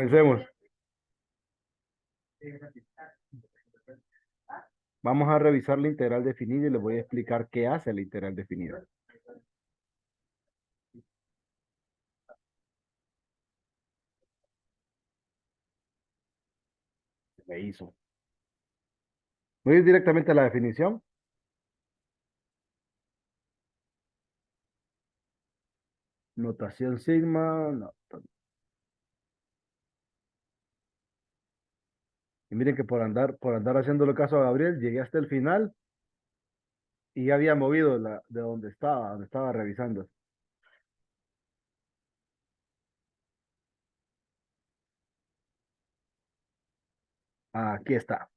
Pensemos, vamos a revisar la integral definida y les voy a explicar qué hace la integral definida. Se hizo. Voy a ir directamente a la definición. Notación sigma. No. Y miren que por andar haciéndole caso a Gabriel, llegué hasta el final y ya había movido de donde estaba revisando. Aquí está.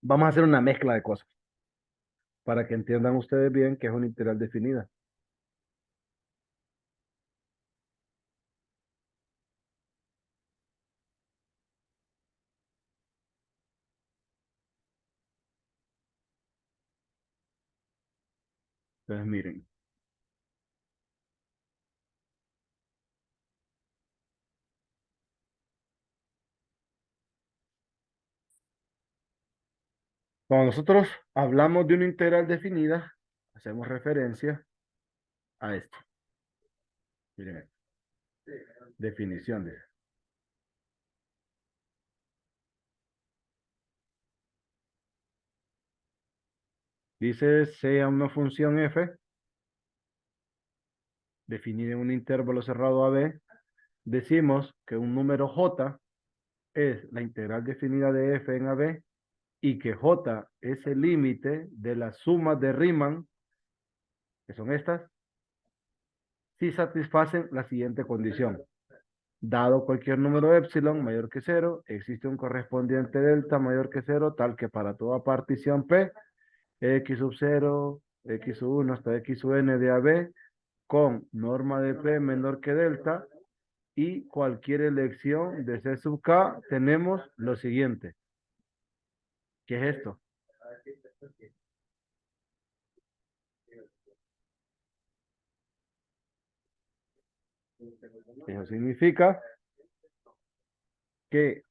Vamos a hacer una mezcla de cosas para que entiendan ustedes bien que es una integral definida. Entonces, miren, cuando nosotros hablamos de una integral definida, hacemos referencia a esto. Miren, definiciones. Dice, sea una función f definida en un intervalo cerrado a b, decimos que un número j es la integral definida de f en ab y que j es el límite de las sumas de Riemann, que son estas, si satisfacen la siguiente condición. Dado cualquier número epsilon mayor que cero, existe un correspondiente delta mayor que cero, tal que para toda partición P, x sub 0, x sub 1 hasta x sub n de AB, con norma de P menor que delta, y cualquier elección de C sub K, tenemos lo siguiente. ¿Qué es esto? Eso significa que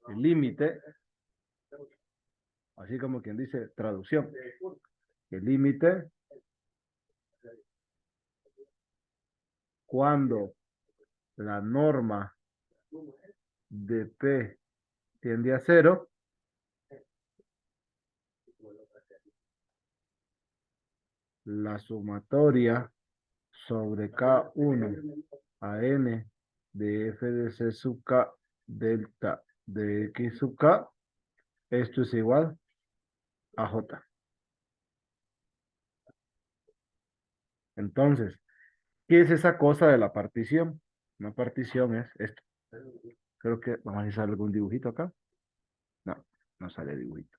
el límite, así como quien dice traducción, el límite cuando la norma de P tiende a cero, la sumatoria sobre K1 a N de F de C sub K delta de X sub K, esto es igual a J. Entonces, ¿qué es esa cosa de la partición? Una partición es esto. Creo que vamos a realizar algún dibujito acá. No, no sale dibujito.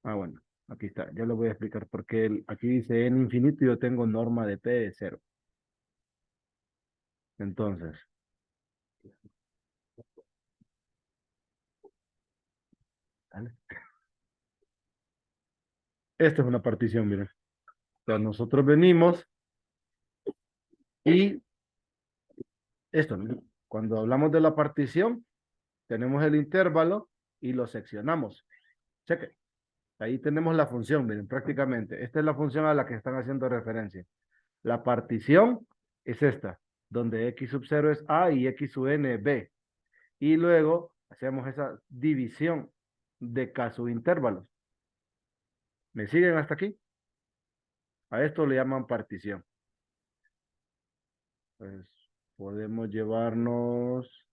Ah, bueno, aquí está. Ya lo voy a explicar porque aquí dice n infinito y yo tengo norma de P de cero. Entonces, ¿vale? Esta es una partición, miren. Entonces, nosotros venimos y esto, ¿no? Cuando hablamos de la partición, tenemos el intervalo y lo seccionamos. Cheque. Ahí tenemos la función, miren, prácticamente. Esta es la función a la que están haciendo referencia. La partición es esta, donde x sub 0 es a y x sub n b. Y luego hacemos esa división de k subintervalos. ¿Me siguen hasta aquí? A esto le llaman partición. Pues podemos llevarnos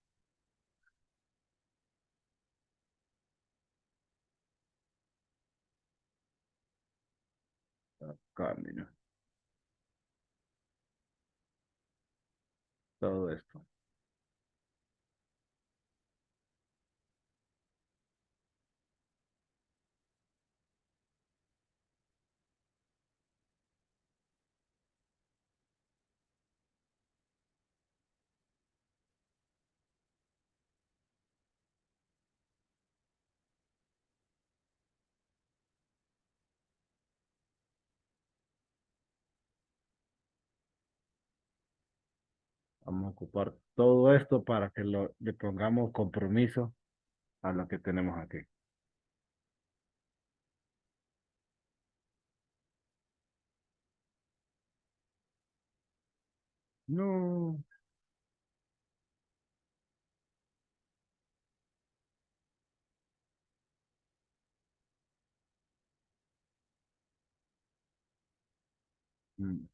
acá, mira, todo esto. Vamos a ocupar todo esto para que le pongamos compromiso a lo que tenemos aquí. No. Mm.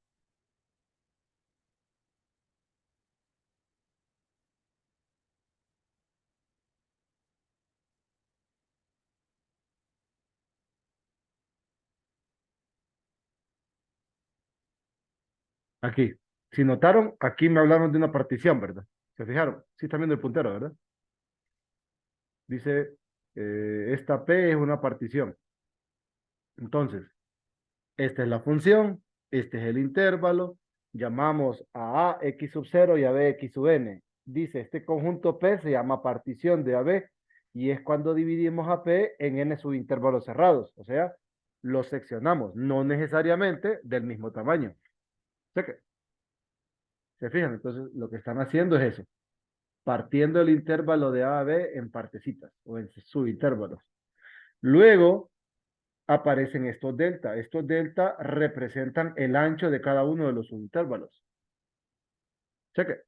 Aquí. Si notaron, aquí me hablaron de una partición, ¿verdad? ¿Se fijaron? Sí, están viendo el puntero, ¿verdad? Dice, esta P es una partición. Entonces, esta es la función, este es el intervalo, llamamos a x sub 0 y a b x sub n. Dice, este conjunto P se llama partición de AB y es cuando dividimos a P en n subintervalos cerrados, o sea, los seccionamos, no necesariamente del mismo tamaño. O sea que, ¿se fijan? Entonces, lo que están haciendo es eso, partiendo el intervalo de A a B en partecitas o en subintervalos. Luego, aparecen estos delta. Estos delta representan el ancho de cada uno de los subintervalos. Cheque.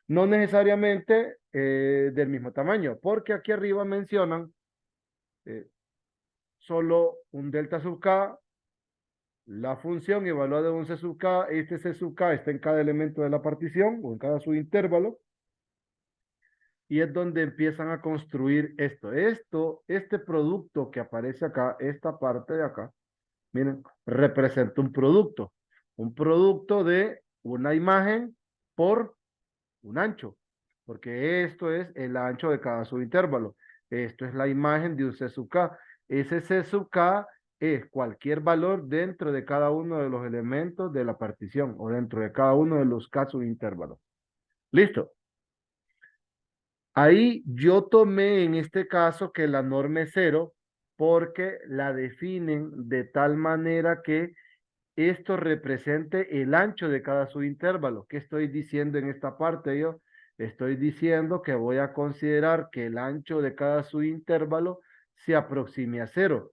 No necesariamente del mismo tamaño, porque aquí arriba mencionan eh, solo un delta sub k, la función evaluada en un c sub k, este c sub k está en cada elemento de la partición o en cada subintervalo, y es donde empiezan a construir esto. Este producto que aparece acá, esta parte de acá, miren, representa un producto de una imagen por un ancho, porque esto es el ancho de cada subintervalo. Esto es la imagen de un C sub K. Ese C sub K es cualquier valor dentro de cada uno de los elementos de la partición o dentro de cada uno de los K subintervalos. ¿Listo? Ahí yo tomé en este caso que la norma es cero porque la definen de tal manera que esto represente el ancho de cada subintervalo. ¿Qué estoy diciendo en esta parte yo? Estoy diciendo que voy a considerar que el ancho de cada subintervalo se aproxime a cero.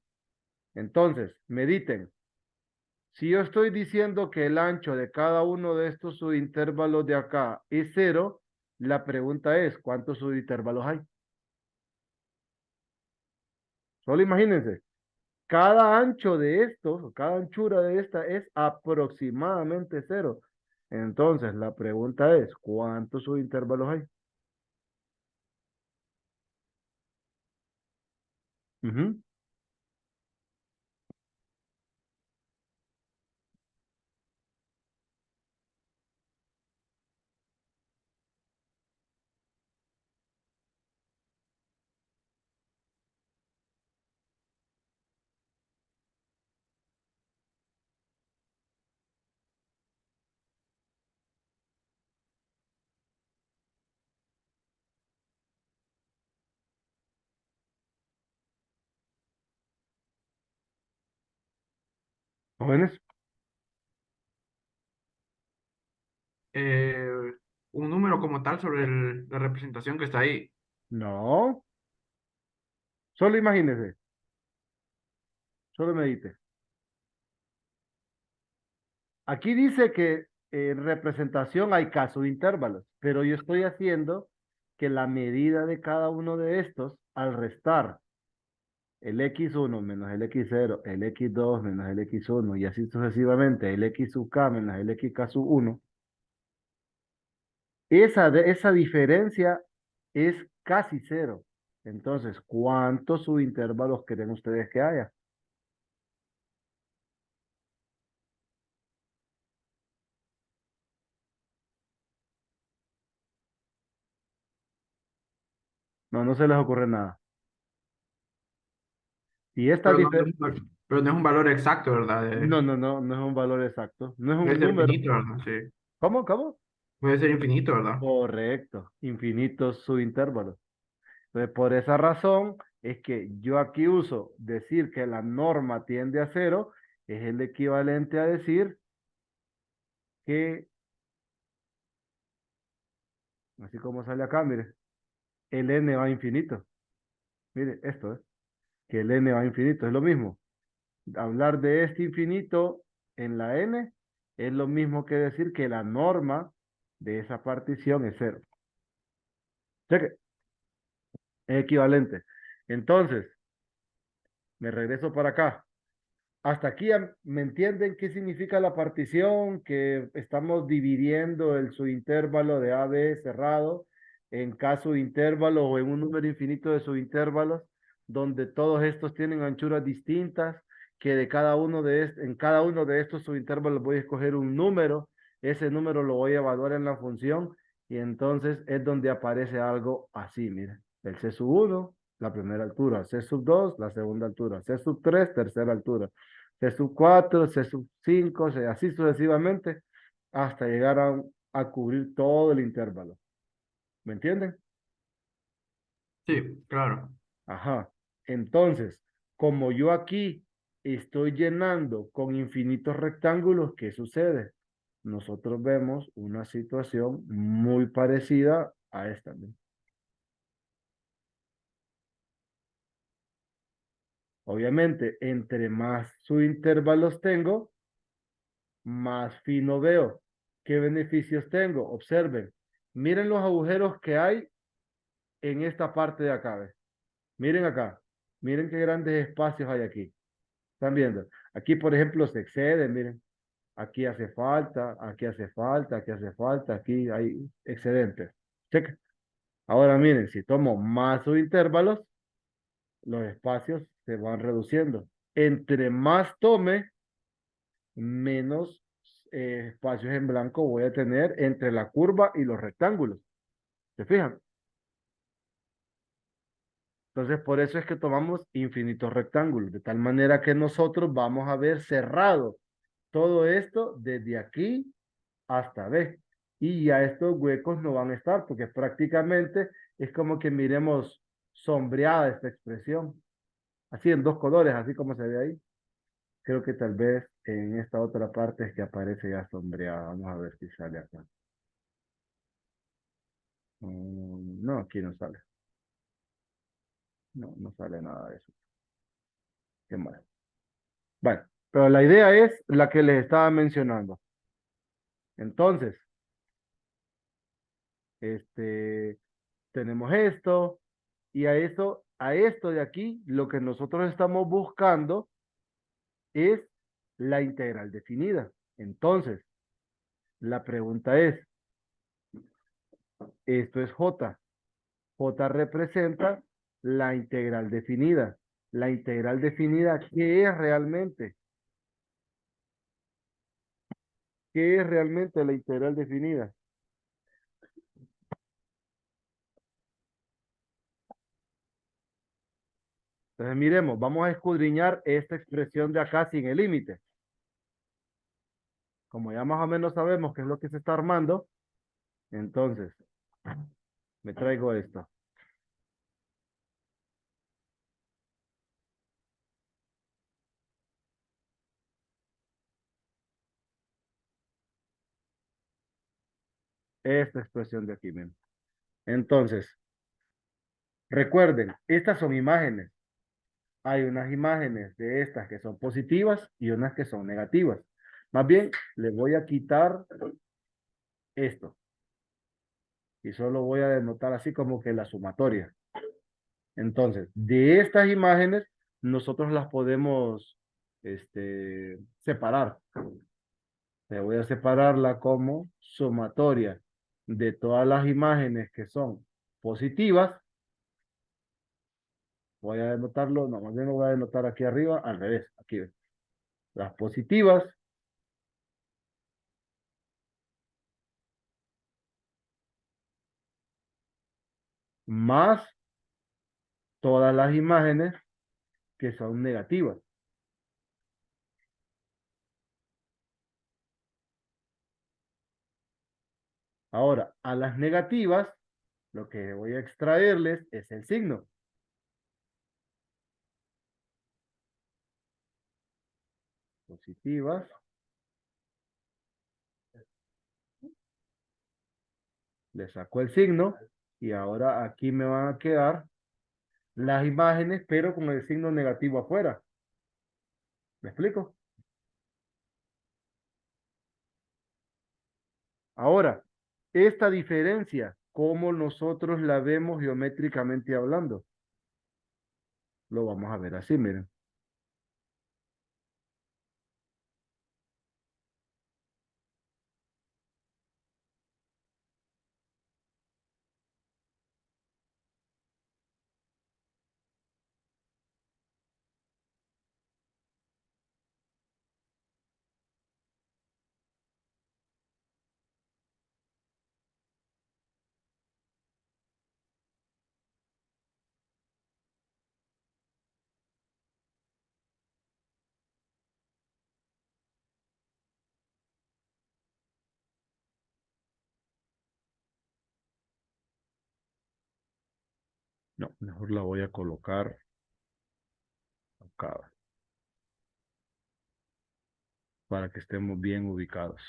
Entonces, mediten. Si yo estoy diciendo que el ancho de cada uno de estos subintervalos de acá es cero, la pregunta es, ¿cuántos subintervalos hay? Solo imagínense. Cada ancho de estos, o cada anchura de esta es aproximadamente cero. Entonces, la pregunta es, ¿cuántos subintervalos hay? Ujú. Jóvenes, Eh, un número como tal sobre la representación que está ahí. no, solo imagínense, solo medite. Aquí dice que en representación hay casos de intervalos, pero yo estoy haciendo que la medida de cada uno de estos, al restar el x1 menos el x0, el x2 menos el x1 y así sucesivamente, el x sub k menos el xk sub 1, esa diferencia es casi cero. Entonces, ¿cuántos subintervalos creen ustedes que haya? No, no se les ocurre nada. Y esta Pero no, diferencia, pero no es un valor exacto, ¿verdad? no es un valor exacto, no es Puede un ser número. infinito, ¿verdad? Sí. ¿Cómo? ¿Cómo? Puede ser infinito, ¿verdad? Correcto, infinitos subintervalos. Entonces, por esa razón es que yo aquí uso decir que la norma tiende a cero, es el equivalente a decir que Así como sale acá, mire, el n va a infinito. Mire, esto es, que el n va a infinito, es lo mismo. Hablar de este infinito en la n es lo mismo que decir que la norma de esa partición es cero. Cheque, es equivalente. Entonces, me regreso para acá. Hasta aquí me entienden qué significa la partición, que estamos dividiendo el subintervalo de AB cerrado en caso de intervalos o en un número infinito de subintervalos, donde todos estos tienen anchuras distintas, que de cada uno en cada uno de estos subintervalos voy a escoger un número, ese número lo voy a evaluar en la función y entonces es donde aparece algo así, mire, el C sub 1, la primera altura, C sub 2, la segunda altura, C sub 3, tercera altura. C sub 4, C sub 5, así sucesivamente, hasta llegar a cubrir todo el intervalo. ¿Me entienden? Sí, claro. Ajá. Entonces, como yo aquí estoy llenando con infinitos rectángulos, ¿qué sucede? Nosotros vemos una situación muy parecida a esta, ¿no? Obviamente, entre más subintervalos tengo, más fino veo. ¿Qué beneficios tengo? Observen. Miren los agujeros que hay en esta parte de acá. ¿Ves? Miren acá. Miren qué grandes espacios hay aquí. ¿Están viendo? Aquí, por ejemplo, se excede. Miren. Aquí hace falta, aquí hace falta, aquí hace falta, aquí hay excedentes. Checa. Ahora miren, si tomo más subintervalos, los espacios se van reduciendo. Entre más tome, menos espacios en blanco voy a tener entre la curva y los rectángulos. ¿Se fijan? Entonces, por eso es que tomamos infinitos rectángulos, de tal manera que nosotros vamos a ver cerrado todo esto desde aquí hasta B. Y ya estos huecos no van a estar, porque prácticamente es como que miremos sombreada esta expresión. Así en dos colores, así como se ve ahí. Creo que tal vez en esta otra parte es que aparece ya sombreada. Vamos a ver si sale acá. No, aquí no sale. No, no sale nada de eso. Qué mal. Bueno, pero la idea es la que les estaba mencionando. Entonces, este, tenemos esto y a esto de aquí, lo que nosotros estamos buscando es la integral definida. Entonces, la pregunta es, esto es J. J representa la integral definida. La integral definida, ¿qué es realmente? ¿Qué es realmente la integral definida? Entonces, miremos, vamos a escudriñar esta expresión de acá sin el límite. Como ya más o menos sabemos qué es lo que se está armando, entonces me traigo esto. Esta expresión de aquí, miren. Entonces, recuerden, estas son imágenes. Hay unas imágenes de estas que son positivas y unas que son negativas. Más bien, le voy a quitar esto y solo voy a denotar así como que la sumatoria. Entonces, de estas imágenes, nosotros las podemos separar. Le voy a separarla como sumatoria de todas las imágenes que son positivas. Voy a denotarlo, no, más bien lo voy a denotar aquí arriba, al revés, aquí ven. Las positivas más todas las imágenes que son negativas. Ahora, a las negativas, lo que voy a extraerles es el signo. Positivas Le saco el signo y ahora aquí me van a quedar las imágenes, pero con el signo negativo afuera. ¿Me explico? Ahora, esta diferencia, ¿cómo nosotros la vemos geométricamente hablando? Lo vamos a ver así, miren. No, mejor la voy a colocar acá para que estemos bien ubicados.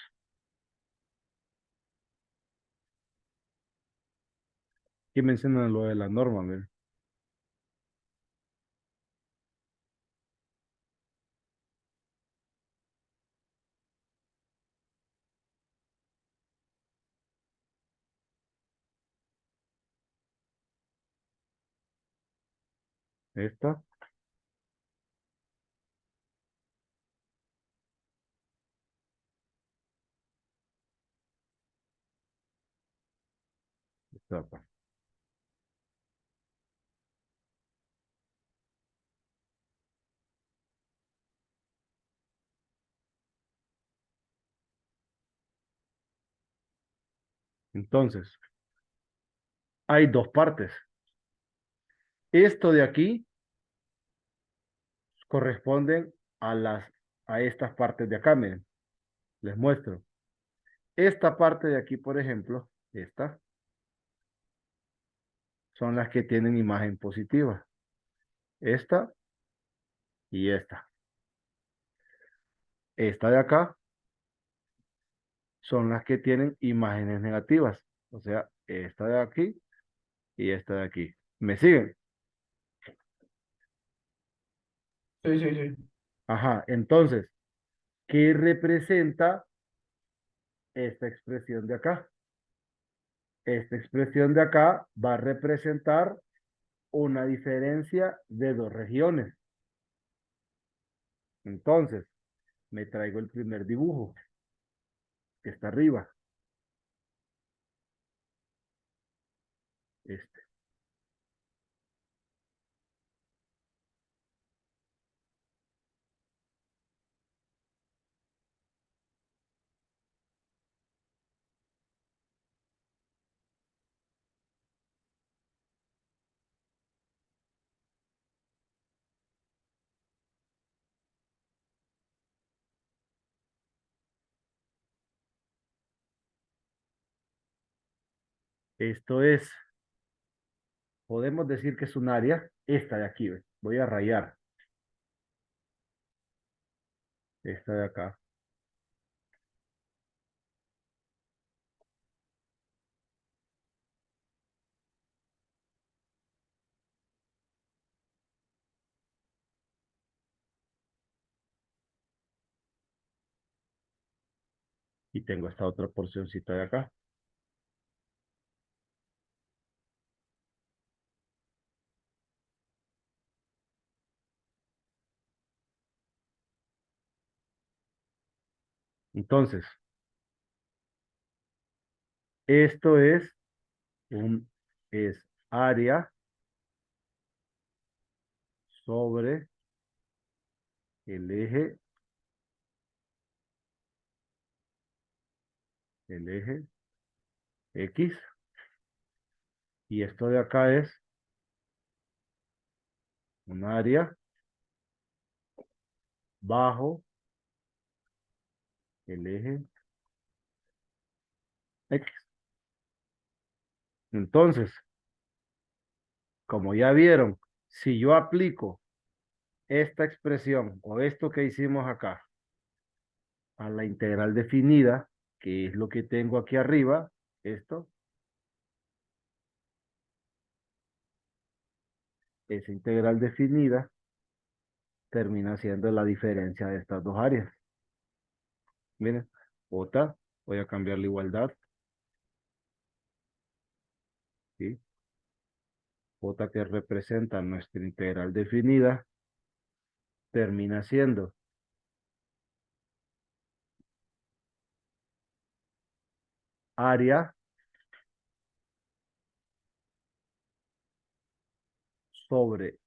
Aquí mencionan lo de la norma, miren. Esta, esta acá. Entonces, hay dos partes. Esto de aquí corresponden a estas partes de acá, miren. Les muestro. Esta parte de aquí, por ejemplo, esta, son las que tienen imagen positiva. Esta y esta. Esta de acá son las que tienen imágenes negativas. O sea, esta de aquí y esta de aquí. ¿Me siguen? Sí, sí, sí. Ajá, entonces, ¿qué representa esta expresión de acá? Esta expresión de acá va a representar una diferencia de dos regiones. Entonces, me traigo el primer dibujo, que está arriba. Este. Esto es, podemos decir que es un área, esta de aquí, ¿ve? Voy a rayar esta de acá. Y tengo esta otra porcioncita de acá. Entonces, esto es área sobre el eje X. Y esto de acá es un área bajo el eje X. Entonces, como ya vieron, si yo aplico esta expresión o esto que hicimos acá a la integral definida, que es lo que tengo aquí arriba, esto, esa integral definida termina siendo la diferencia de estas dos áreas. Miren, J, voy a cambiar la igualdad, ¿sí? J que representa nuestra integral definida termina siendo área sobre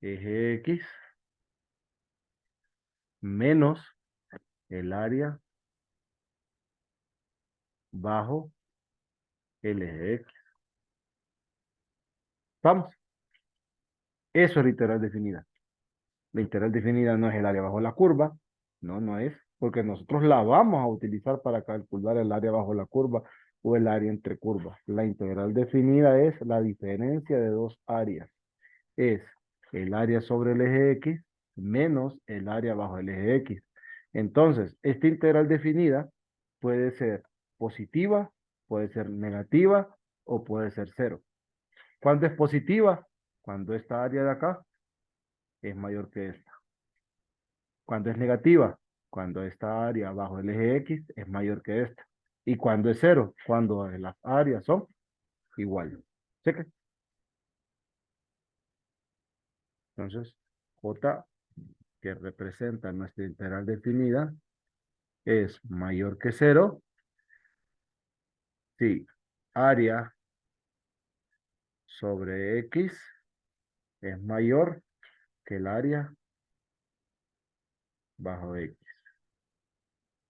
eje X menos el área bajo el eje X. ¿Vamos? Eso es la integral definida. La integral definida no es el área bajo la curva, no es, porque nosotros la vamos a utilizar para calcular el área bajo la curva o el área entre curvas. La integral definida es la diferencia de dos áreas. Es el área sobre el eje X menos el área bajo el eje X. Entonces, esta integral definida puede ser positiva, puede ser negativa o puede ser cero. ¿Cuándo es positiva? Cuando esta área de acá es mayor que esta. ¿Cuándo es negativa? Cuando esta área bajo el eje X es mayor que esta. ¿Y cuando es cero? Cuando las áreas son iguales. ¿Cheque? Entonces, J, que representa nuestra integral definida, es mayor que cero si área sobre X es mayor que el área bajo X.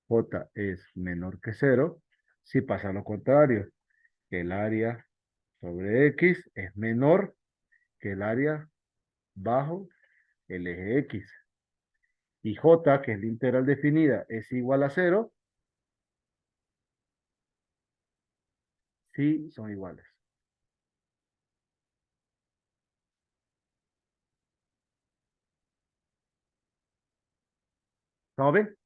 J es menor que cero si pasa lo contrario, que el área sobre X es menor que el área bajo el eje X. Y J, que es la integral definida, es igual a cero si son iguales. ¿Estamos bien?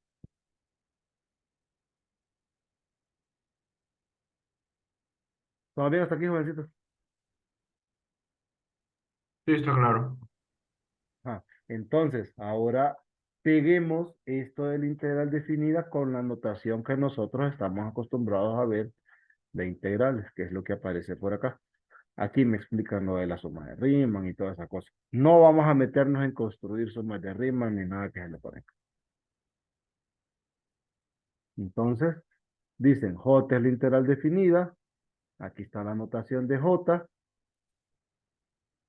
¿Estamos bien hasta aquí, jovencitos? Sí, está claro. Ah, entonces, ahora peguemos esto de la integral definida con la notación que nosotros estamos acostumbrados a ver de integrales, que es lo que aparece por acá. Aquí me explican lo de la suma de Riemann y toda esa cosa. No vamos a meternos en construir sumas de Riemann ni nada que se le parezca. Entonces, dicen J es la integral definida. Aquí está la notación de J.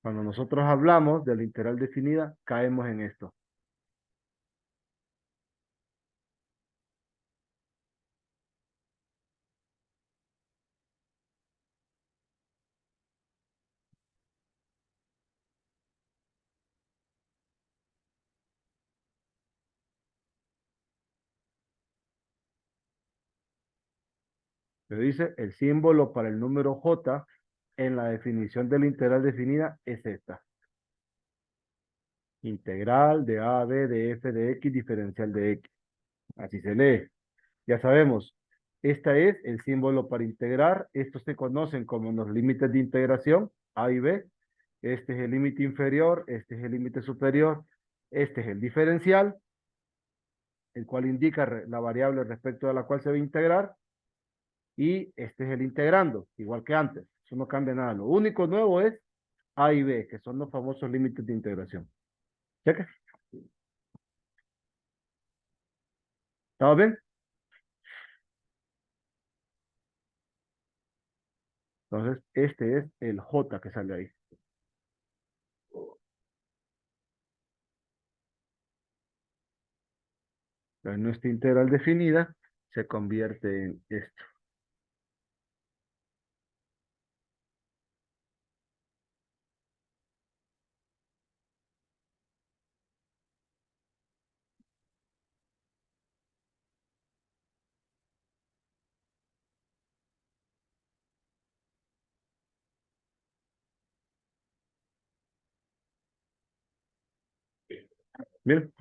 Cuando nosotros hablamos de la integral definida, caemos en esto. Se dice el símbolo para el número J en la definición de la integral definida es esta. Integral de A a B de f de x diferencial de x. Así se lee. Ya sabemos, este es el símbolo para integrar. Estos se conocen como los límites de integración, A y B. Este es el límite inferior, este es el límite superior, este es el diferencial, el cual indica la variable respecto a la cual se va a integrar, y este es el integrando, igual que antes. Eso no cambia nada. Lo único nuevo es A y B, que son los famosos límites de integración. ¿Cheque? ¿Estamos bien? Entonces, este es el J que sale ahí. Entonces, nuestra integral definida se convierte en esto. Bien,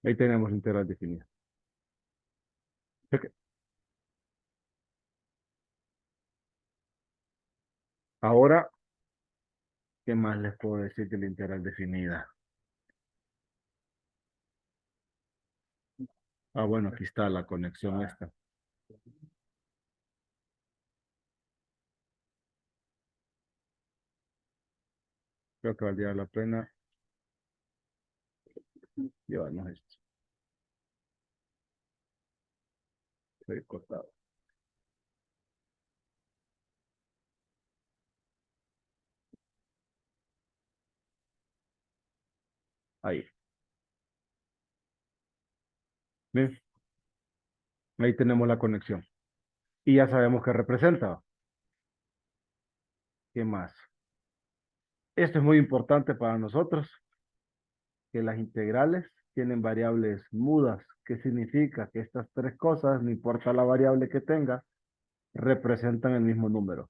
ahí tenemos la integral definida. Cheque. Ahora, ¿qué más les puedo decir de la integral definida? Ah, bueno, aquí está la conexión esta. Creo que valdría la pena llevarnos esto. Estoy cortado. Ahí. Bien, ahí tenemos la conexión. Y ya sabemos qué representa. ¿Qué más? Esto es muy importante para nosotros, que las integrales tienen variables mudas. ¿Qué significa? Que estas tres cosas, no importa la variable que tenga, representan el mismo número.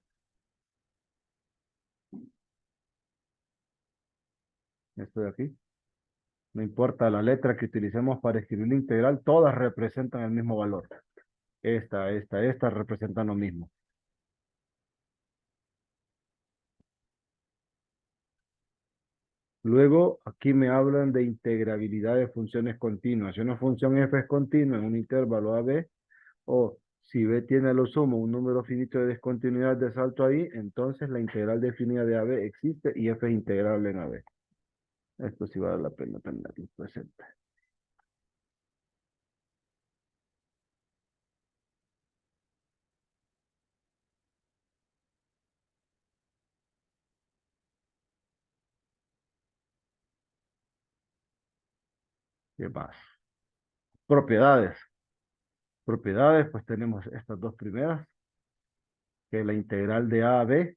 Esto de aquí. No importa la letra que utilicemos para escribir la integral, todas representan el mismo valor. Esta representan lo mismo. Luego, aquí me hablan de integrabilidad de funciones continuas. Si una función f es continua en un intervalo AB, o si B tiene a lo sumo un número finito de descontinuidad de salto ahí, entonces la integral definida de AB existe y f es integrable en AB. Esto sí vale la pena tenerlo presente. ¿Qué más? Propiedades. Propiedades, pues tenemos estas dos primeras, que la integral de A a B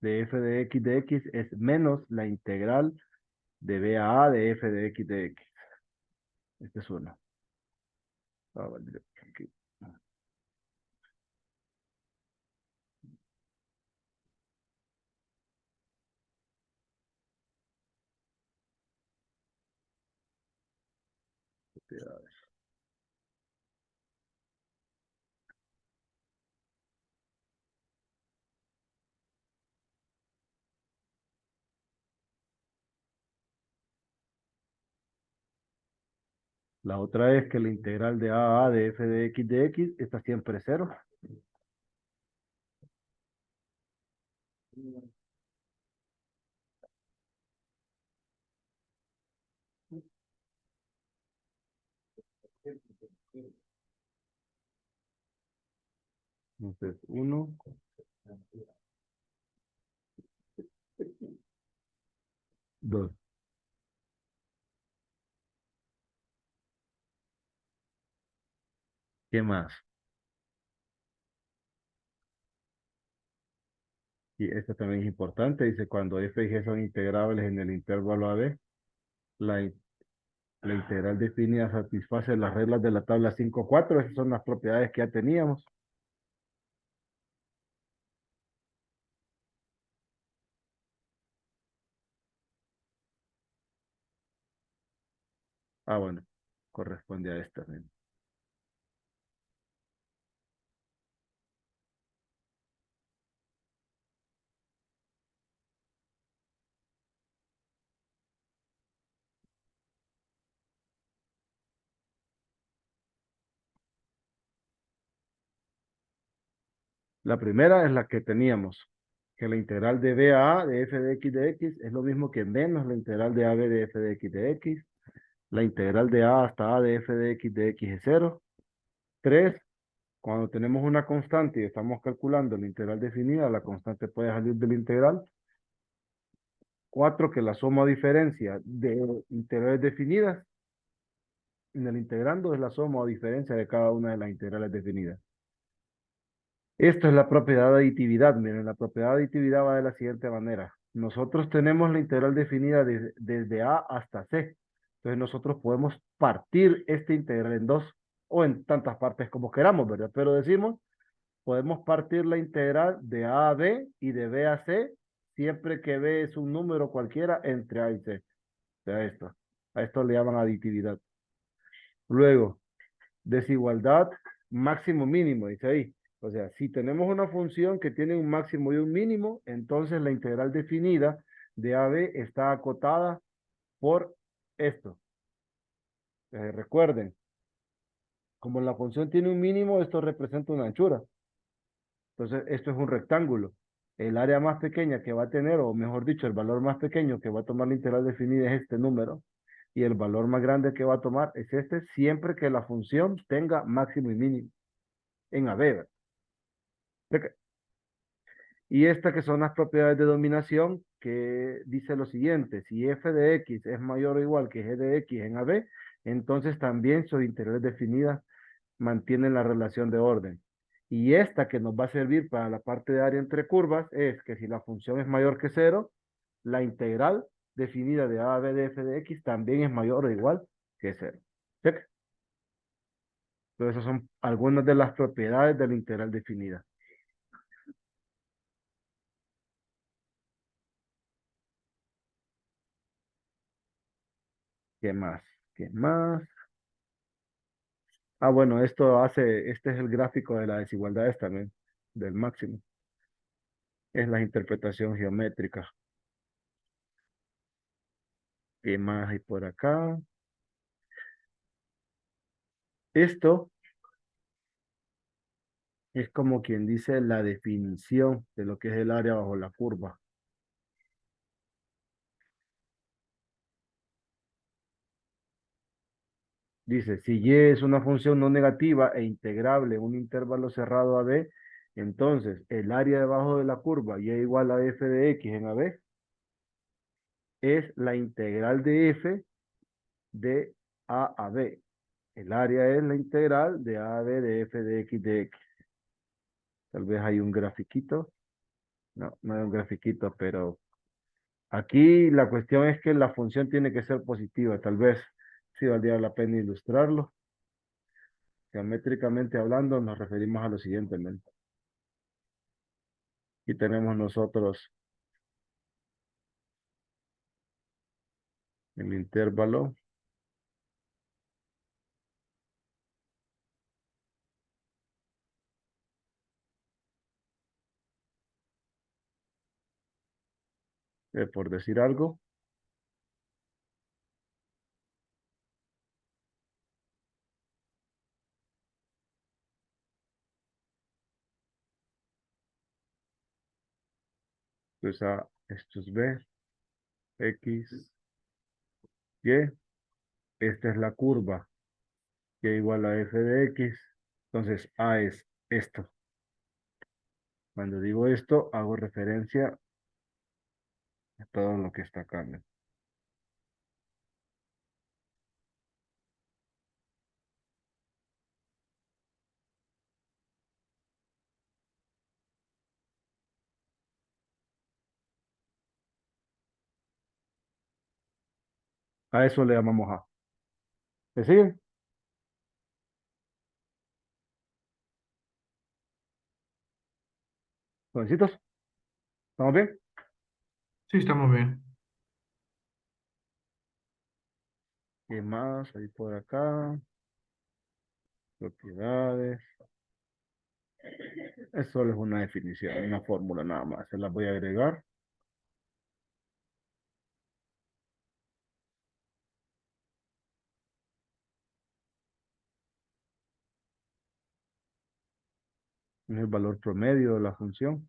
de f de x es menos la integral de b a de f de x de x. Este es uno. Aquí. Propiedades. La otra es que la integral de a de f de x está siempre cero. Entonces, uno, dos. ¿Qué más? Y esto también es importante. Dice, cuando f y g son integrables en el intervalo AB, la, la integral definida satisface las reglas de la tabla 5.4. Esas son las propiedades que ya teníamos. Ah, bueno, corresponde a esta. ¿No? La primera es la que teníamos, que la integral de b a a de f de x es lo mismo que menos la integral de ab de f de x. La integral de a hasta a de f de x es cero. 3, cuando tenemos una constante y estamos calculando la integral definida, la constante puede salir de la integral. 4, que la suma o diferencia de integrales definidas en el integrando es la suma o diferencia de cada una de las integrales definidas. Esto es la propiedad de aditividad. Miren, la propiedad de aditividad va de la siguiente manera. Nosotros tenemos la integral definida desde A hasta C. Entonces nosotros podemos partir esta integral en dos o en tantas partes como queramos, ¿verdad? Pero decimos, podemos partir la integral de A a B y de B a C siempre que B es un número cualquiera entre A y C. O sea, esto. A esto le llaman aditividad. Luego, desigualdad máximo mínimo, dice ahí. O sea, si tenemos una función que tiene un máximo y un mínimo, entonces la integral definida de AB está acotada por esto. Recuerden, como la función tiene un mínimo, esto representa una anchura. Entonces, esto es un rectángulo. El área más pequeña que va a tener, o mejor dicho, el valor más pequeño que va a tomar la integral definida es este número. Y el valor más grande que va a tomar es este, siempre que la función tenga máximo y mínimo en AB, ¿verdad? Y estas que son las propiedades de dominación, que dice lo siguiente: si f de x es mayor o igual que g de x en AB, entonces también sus integrales definidas mantienen la relación de orden. Y esta que nos va a servir para la parte de área entre curvas es que si la función es mayor que cero, la integral definida de a b de f de x también es mayor o igual que cero. ¿Check? Entonces esas son algunas de las propiedades de la integral definida. ¿Qué más? ¿Qué más? Ah, bueno, este es el gráfico de las desigualdades también, del máximo. Es la interpretación geométrica. ¿Qué más hay por acá? Esto es como quien dice la definición de lo que es el área bajo la curva. Dice, si y es una función no negativa e integrable en un intervalo cerrado a b, entonces el área debajo de la curva y igual a f de x en a b es la integral de f de a b. El área es la integral de a b de f de x de x. Tal vez hay un grafiquito. No, no hay un grafiquito, pero aquí la cuestión es que la función tiene que ser positiva. Tal vez sí valdría la pena ilustrarlo. Geométricamente hablando, nos referimos a lo siguiente, men. Aquí tenemos nosotros el intervalo por decir algo. Pues A, esto es B, X, Y. Esta es la curva, Y igual a f de X. Entonces A es esto. Cuando digo esto, hago referencia a todo lo que está acá, men. A eso le llamamos A. ¿Me siguen? Jovencitos, ¿estamos bien? Sí, estamos bien. ¿Qué más hay por acá? Propiedades. Eso solo es una definición, una fórmula nada más. Se las voy a agregar. Es el valor promedio de la función.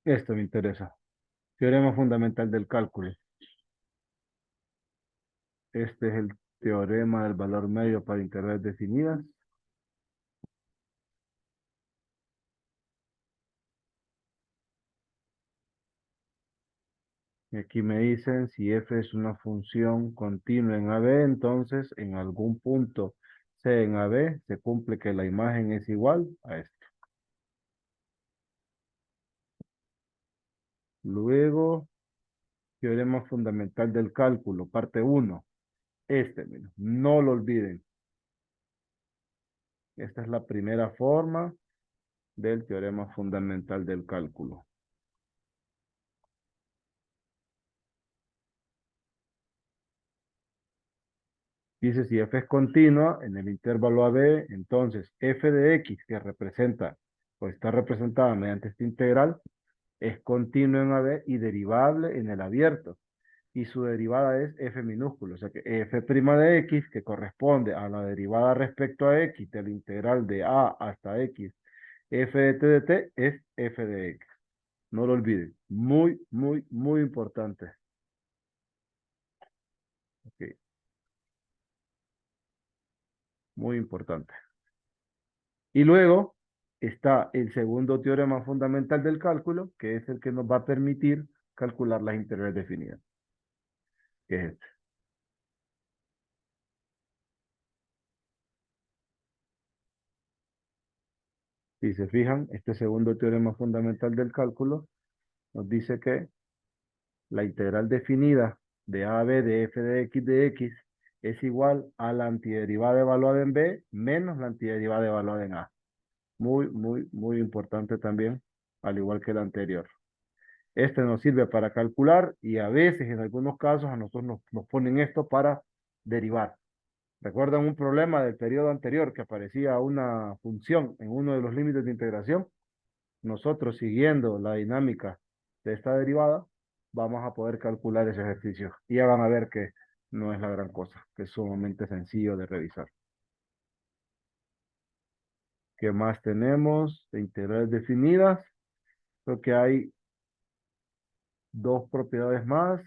Esto me interesa. Teorema fundamental del cálculo. Este es el teorema del valor medio para integrales definidas. Y aquí me dicen si f es una función continua en AB, entonces en algún punto C en AB se cumple que la imagen es igual a esto. Luego, teorema fundamental del cálculo, parte uno. Mira, no lo olviden. Esta es la primera forma del teorema fundamental del cálculo. Dice, si f es continua en el intervalo AB, entonces f de x, que representa o está representada mediante esta integral, es continua en AB y derivable en el abierto. Y su derivada es f minúsculo. O sea que f' de x, que corresponde a la derivada respecto a x de la integral de a hasta x, f de t, es f de x. No lo olviden. Muy, muy, muy importante. Ok, muy importante. Y luego está el segundo teorema fundamental del cálculo, que es el que nos va a permitir calcular las integrales definidas, que es este. Si se fijan, este segundo teorema fundamental del cálculo nos dice que la integral definida de a a b de f de x es igual a la antiderivada evaluada en b menos la antiderivada evaluada en a. Muy, muy, muy importante también, al igual que el anterior. Este nos sirve para calcular y a veces, en algunos casos, a nosotros nos ponen esto para derivar. ¿Recuerdan un problema del periodo anterior que aparecía una función en uno de los límites de integración? Nosotros, siguiendo la dinámica de esta derivada, vamos a poder calcular ese ejercicio. Y ya van a ver que no es la gran cosa, que es sumamente sencillo de revisar. ¿Qué más tenemos? De integrales definidas. Creo que hay dos propiedades más.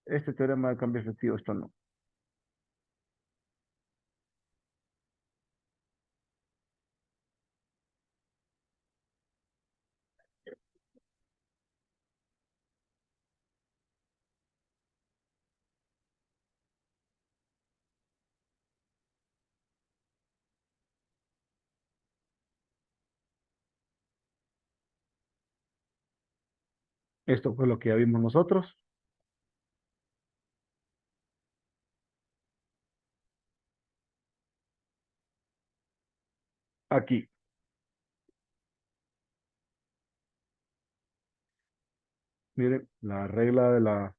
Este teorema de cambio efectivo, esto no. Esto fue lo que ya vimos nosotros. Aquí. Miren, la regla de la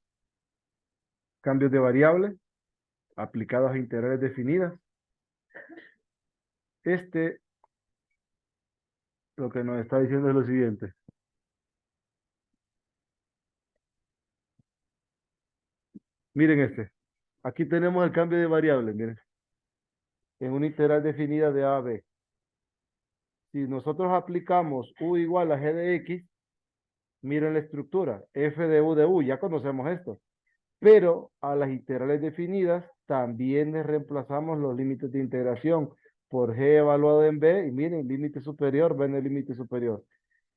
cambios de variable aplicados a integrales definidas. Este, lo que nos está diciendo es lo siguiente. Miren este. Aquí tenemos el cambio de variable, miren. En una integral definida de a a b. Si nosotros aplicamos u igual a g de x, miren la estructura. F de u, ya conocemos esto. Pero a las integrales definidas también les reemplazamos los límites de integración por g evaluado en b, y miren, límite superior va en el límite superior.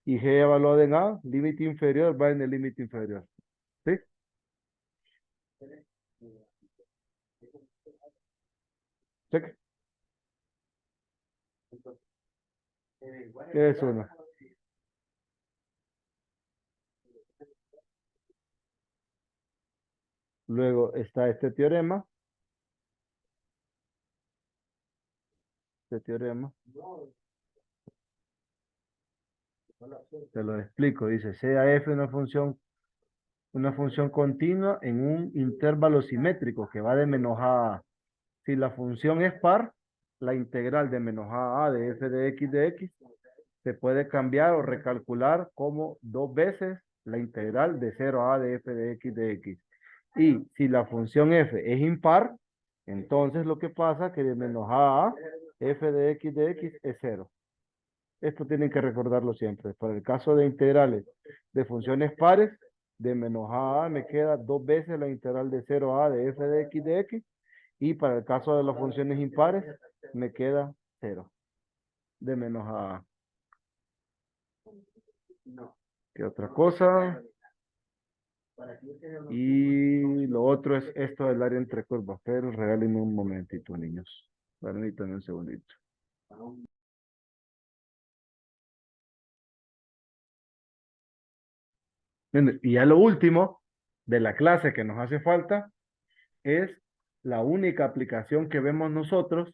Y g evaluado en a, límite inferior va en el límite inferior. ¿Sí? Cheque. ¿Qué es una? Luego está este teorema, te lo explico, dice, sea f una función continua en un intervalo simétrico que va de menos a. Si la función es par, la integral de menos a de f de x se puede cambiar o recalcular como dos veces la integral de 0 a de f de x. Y si la función f es impar, entonces lo que pasa es que de menos a f de x es 0. Esto tienen que recordarlo siempre. Para el caso de integrales de funciones pares, de menos a me queda dos veces la integral de 0 a de f de x. Y para el caso de las funciones impares, me queda 0. De menos a. ¿Qué otra cosa? Y lo otro es esto del área entre curvas. Pero regálenme un momentito, niños. Permítanme un segundito. Bien, y ya lo último de la clase que nos hace falta es la única aplicación que vemos nosotros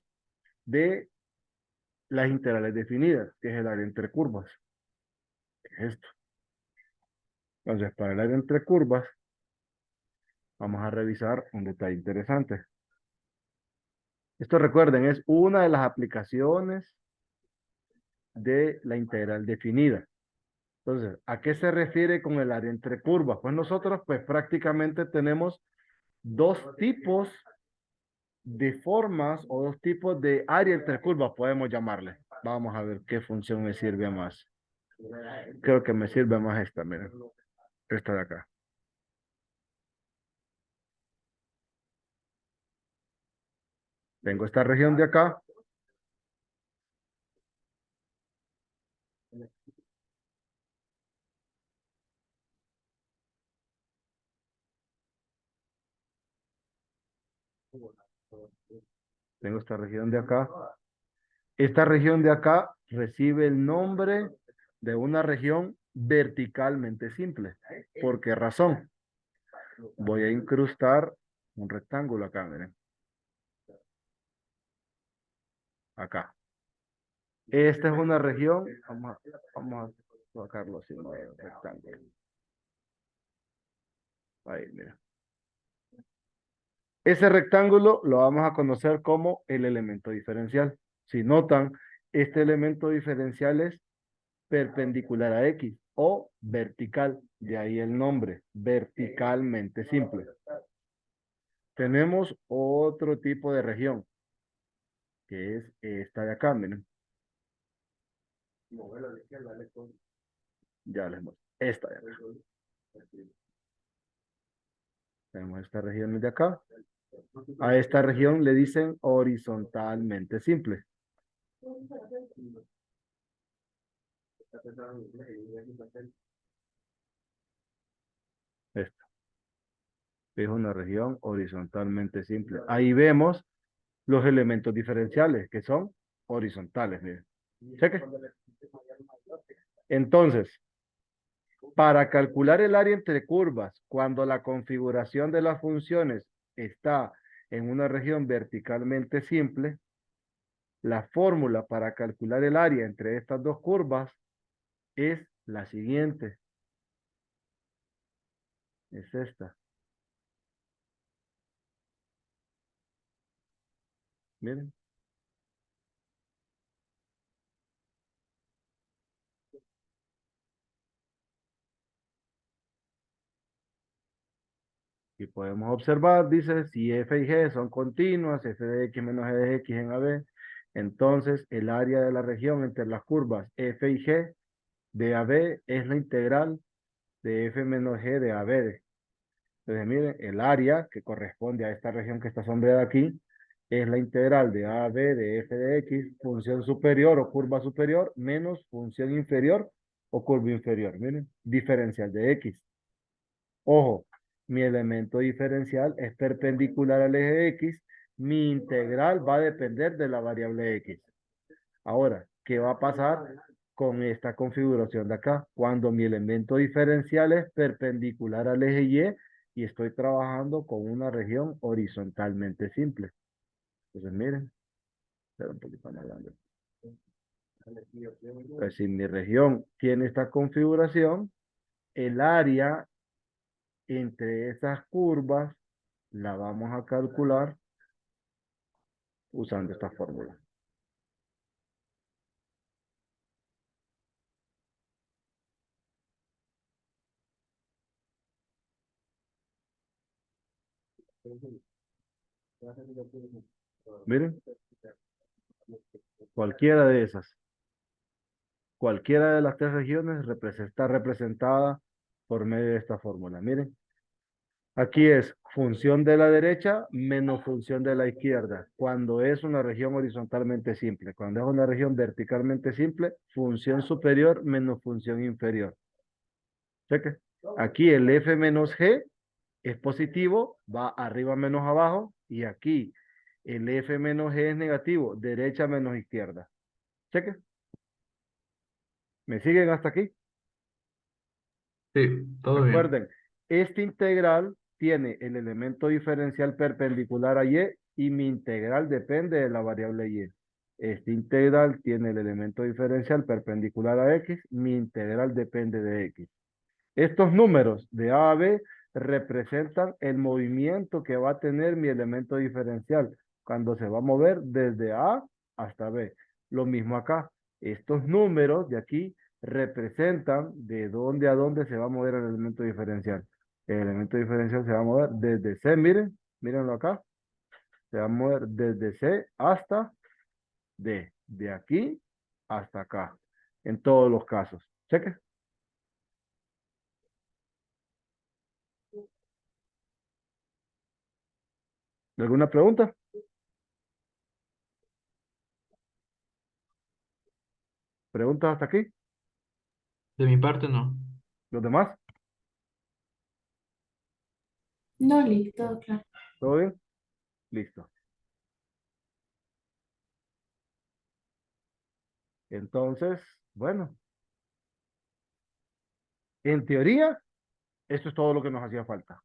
de las integrales definidas, que es el área entre curvas. ¿Qué es esto? Entonces, para el área entre curvas, vamos a revisar un detalle interesante. Esto recuerden, es una de las aplicaciones de la integral definida. Entonces, ¿a qué se refiere con el área entre curvas? Pues nosotros pues prácticamente tenemos dos tipos de formas o dos tipos de área entre curvas, podemos llamarle. Vamos a ver qué función me sirve más. Creo que me sirve más esta, miren. Esta de acá. Tengo esta región de acá. Tengo esta región de acá. Esta región de acá recibe el nombre de una región verticalmente simple. ¿Por qué razón? Voy a incrustar un rectángulo acá, miren. Acá. Esta es una región, vamos a sacarlo así, no, rectángulo. Ahí, mira. Ese rectángulo lo vamos a conocer como el elemento diferencial. Si notan, este elemento diferencial es perpendicular a X o vertical, de ahí el nombre, verticalmente simple. Tenemos otro tipo de región, que es esta de acá, miren. Ya les muestro. Esta de acá. Tenemos esta región de acá. A esta región le dicen horizontalmente simple. Esta es una región horizontalmente simple. Ahí vemos los elementos diferenciales que son horizontales. Miren. Cheque. Entonces, para calcular el área entre curvas, cuando la configuración de las funciones está en una región verticalmente simple, la fórmula para calcular el área entre estas dos curvas es la siguiente. Es esta. Miren. Y podemos observar, dice, si f y g son continuas, f de x menos g de x en AB, entonces el área de la región entre las curvas f y g de AB es la integral de f menos g de AB. Entonces, miren, el área que corresponde a esta región que está sombreada aquí es la integral de AB de f de x, función superior o curva superior, menos función inferior o curva inferior. Miren, diferencial de x. Ojo, mi elemento diferencial es perpendicular al eje X, mi integral va a depender de la variable X. Ahora, ¿qué va a pasar con esta configuración de acá? Cuando mi elemento diferencial es perpendicular al eje Y estoy trabajando con una región horizontalmente simple. Entonces, miren, espera un poquito más grande. Pues si mi región tiene esta configuración, el área entre esas curvas la vamos a calcular usando esta fórmula. Miren, cualquiera de esas, cualquiera de las tres regiones está representada por medio de esta fórmula. Miren, aquí es función de la derecha menos función de la izquierda, cuando es una región horizontalmente simple. Cuando es una región verticalmente simple, función superior menos función inferior. Cheque. Aquí el f menos g es positivo, va arriba menos abajo, y aquí el f menos g es negativo, derecha menos izquierda. Cheque. ¿Me siguen hasta aquí? Sí, todo bien. Recuerden, este integral tiene el elemento diferencial perpendicular a y mi integral depende de la variable y. Este integral tiene el elemento diferencial perpendicular a x, mi integral depende de x. Estos números de A a B representan el movimiento que va a tener mi elemento diferencial cuando se va a mover desde A hasta B. Lo mismo acá. Estos números de aquí representan de dónde a dónde se va a mover el elemento diferencial. El elemento diferencial se va a mover desde C, miren, mírenlo acá. Se va a mover desde C hasta D, de aquí hasta acá, en todos los casos. Cheque. ¿Alguna pregunta? ¿Preguntas hasta aquí? De mi parte, no. ¿Los demás? No, listo, claro. ¿Todo bien? Listo. Entonces, bueno, en teoría, esto es todo lo que nos hacía falta.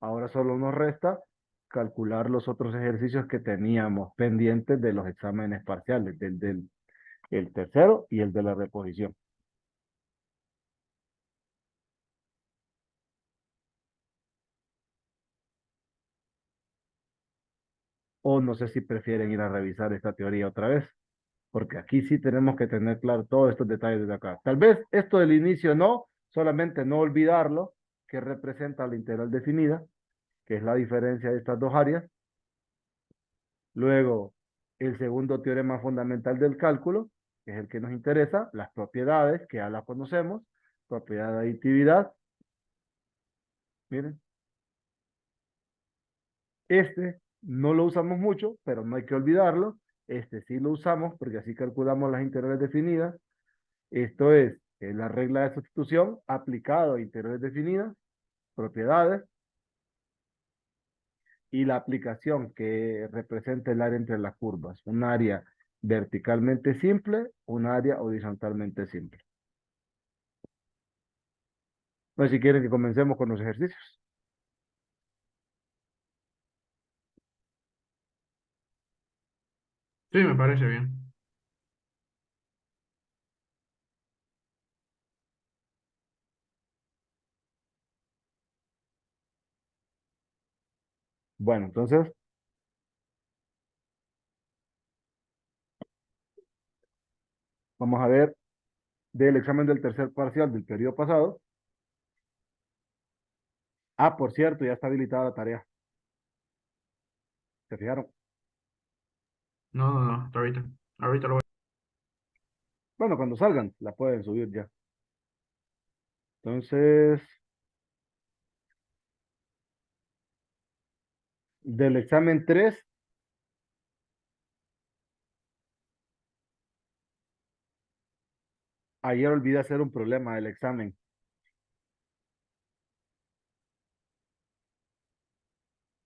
Ahora solo nos resta calcular los otros ejercicios que teníamos pendientes de los exámenes parciales, del el tercero y el de la reposición. O no sé si prefieren ir a revisar esta teoría otra vez, porque aquí sí tenemos que tener claro todos estos detalles de acá. Tal vez esto del inicio no, solamente no olvidarlo, que representa la integral definida, que es la diferencia de estas dos áreas. Luego, el segundo teorema fundamental del cálculo, que es el que nos interesa, las propiedades, que ya las conocemos, propiedad de aditividad. Miren, este no lo usamos mucho, pero no hay que olvidarlo. Este sí lo usamos porque así calculamos las integrales definidas. Esto es la regla de sustitución aplicado a integrales definidas, propiedades, y la aplicación que representa el área entre las curvas. Un área verticalmente simple, un área horizontalmente simple. No sé si quieren que comencemos con los ejercicios. Sí, me parece bien. Bueno, entonces vamos a ver del examen del tercer parcial del periodo pasado. Ah, por cierto, ya está habilitada la tarea. ¿Se fijaron? No, no, no, hasta ahorita. Ahorita lo voy. Bueno, cuando salgan, la pueden subir ya. Entonces, del examen 3, ayer olvidé hacer un problema del examen.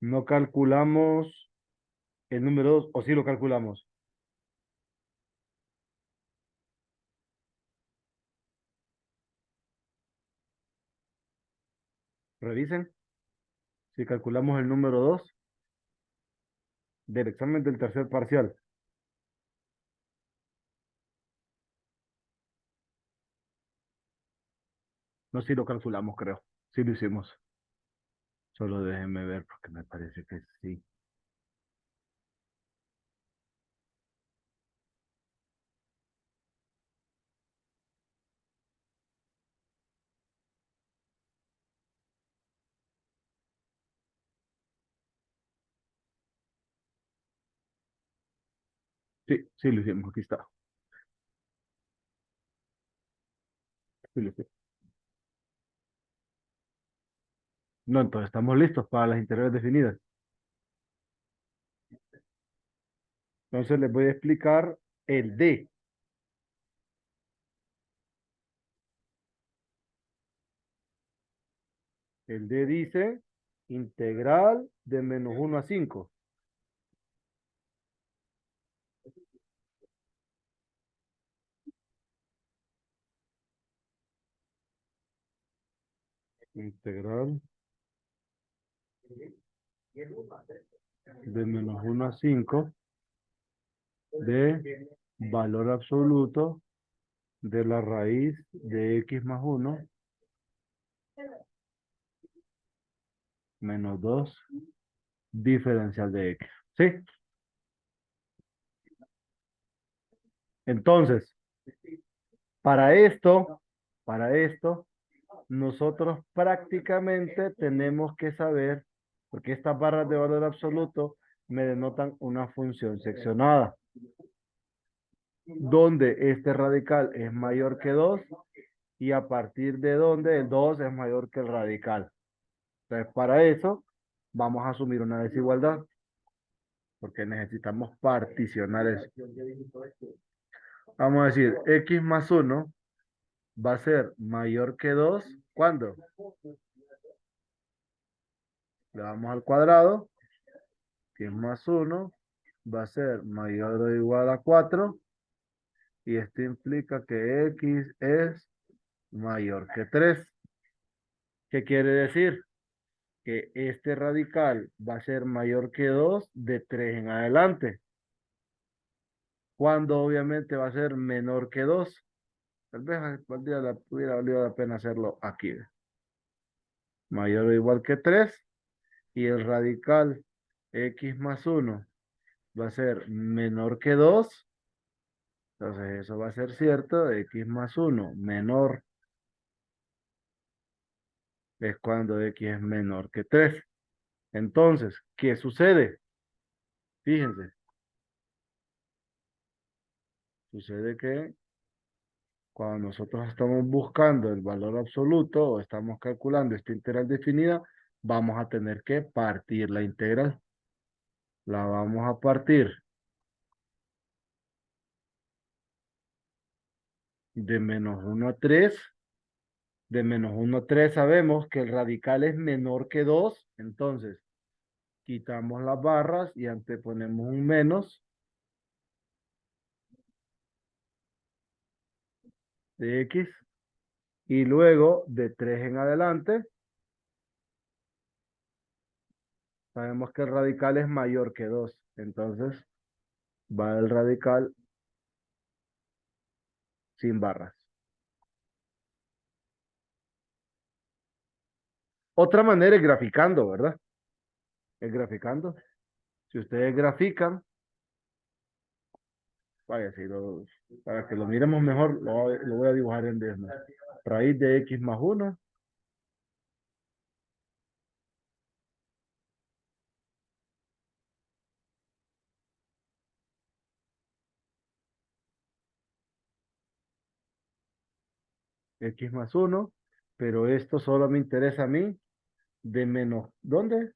No calculamos el número 2, o sí lo calculamos. Revisen si calculamos el número 2 del examen del tercer parcial. No, si lo calculamos, creo. Sí lo hicimos. Solo déjenme ver porque me parece que sí. Sí, sí lo hicimos. Aquí está. Sí lo hicimos. No, entonces estamos listos para las integrales definidas. Entonces les voy a explicar el D. El D dice integral de -1 a 5. Integral de -1 a 5 de valor absoluto de la raíz de x más 1 menos 2 diferencial de x. ¿Sí? Entonces, para esto, nosotros prácticamente tenemos que saber, porque estas barras de valor absoluto me denotan una función seccionada, donde este radical es mayor que 2 y a partir de donde el 2 es mayor que el radical. Entonces, para eso, vamos a asumir una desigualdad, porque necesitamos particionar eso. Vamos a decir, x más 1 va a ser mayor que 2. ¿Cuándo? Le damos al cuadrado, que es más 1, va a ser mayor o igual a 4, y esto implica que x es mayor que 3. ¿Qué quiere decir? Que este radical va a ser mayor que 2 de 3 en adelante, cuando obviamente va a ser menor que 2. Tal vez hubiera valido la pena hacerlo aquí. Mayor o igual que 3, y el radical x más 1 va a ser menor que 2. Entonces eso va a ser cierto. X más 1 menor es cuando x es menor que 3. Entonces, ¿qué sucede? Fíjense, sucede que cuando nosotros estamos buscando el valor absoluto o estamos calculando esta integral definida, vamos a tener que partir la integral. La vamos a partir de menos 1 a 3. De menos 1 a 3 sabemos que el radical es menor que 2. Entonces, quitamos las barras y anteponemos un menos de x. Y luego, de 3 en adelante, sabemos que el radical es mayor que 2. Entonces, va el radical sin barras. Otra manera es graficando, ¿verdad? Es graficando. Si ustedes grafican, vaya, para que lo miremos mejor, lo voy a dibujar en desno. Raíz de x más 1. X más 1. Pero esto solo me interesa a mí de menos, ¿dónde?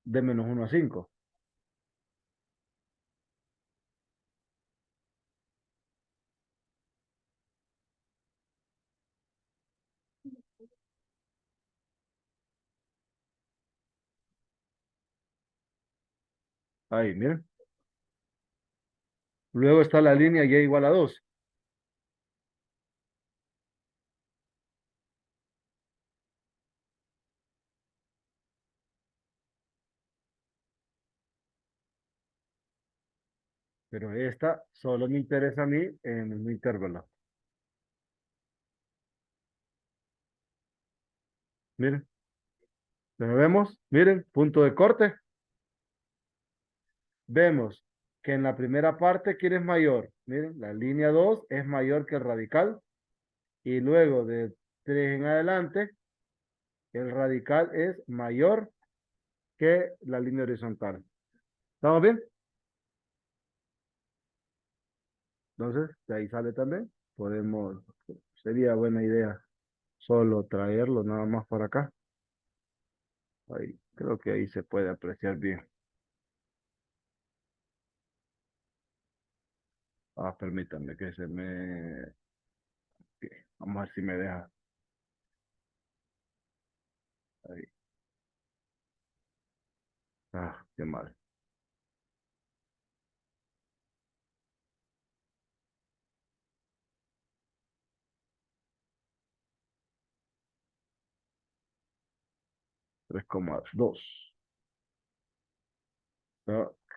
De menos 1 a 5. Ahí, miren. Luego está la línea y igual a 2. Pero esta solo me interesa a mí en un intervalo. Miren, ¿lo vemos? Miren, punto de corte. Vemos que en la primera parte, ¿quién es mayor? Miren, la línea 2 es mayor que el radical. Y luego de 3 en adelante, el radical es mayor que la línea horizontal. ¿Estamos bien? Entonces, de ahí sale también. Sería buena idea solo traerlo nada más para acá. Ahí, creo que ahí se puede apreciar bien. Permítanme que se me... ok, vamos a ver si me deja. Ahí. Qué mal. 3,2.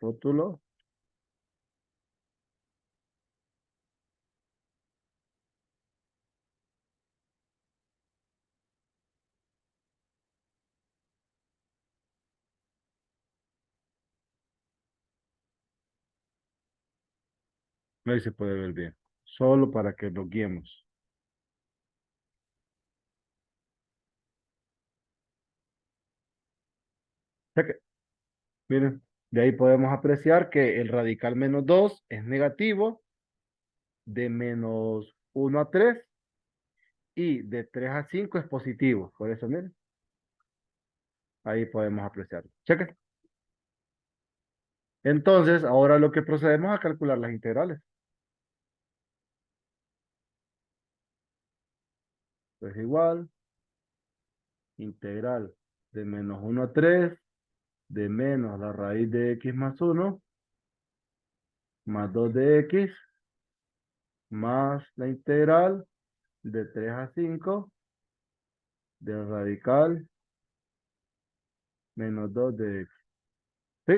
Rótulo. Ahí se puede ver bien. Solo para que lo guiemos. Cheque. Miren, de ahí podemos apreciar que el radical menos 2 es negativo, de menos 1 a 3 y de 3 a 5 es positivo. Por eso, miren, ahí podemos apreciarlo. Cheque. Entonces, ahora lo que procedemos a calcular las integrales. Es igual, integral de menos 1 a 3 de menos la raíz de x más 1 más 2 de x más la integral de 3 a 5 del radical menos 2 de x. ¿Sí?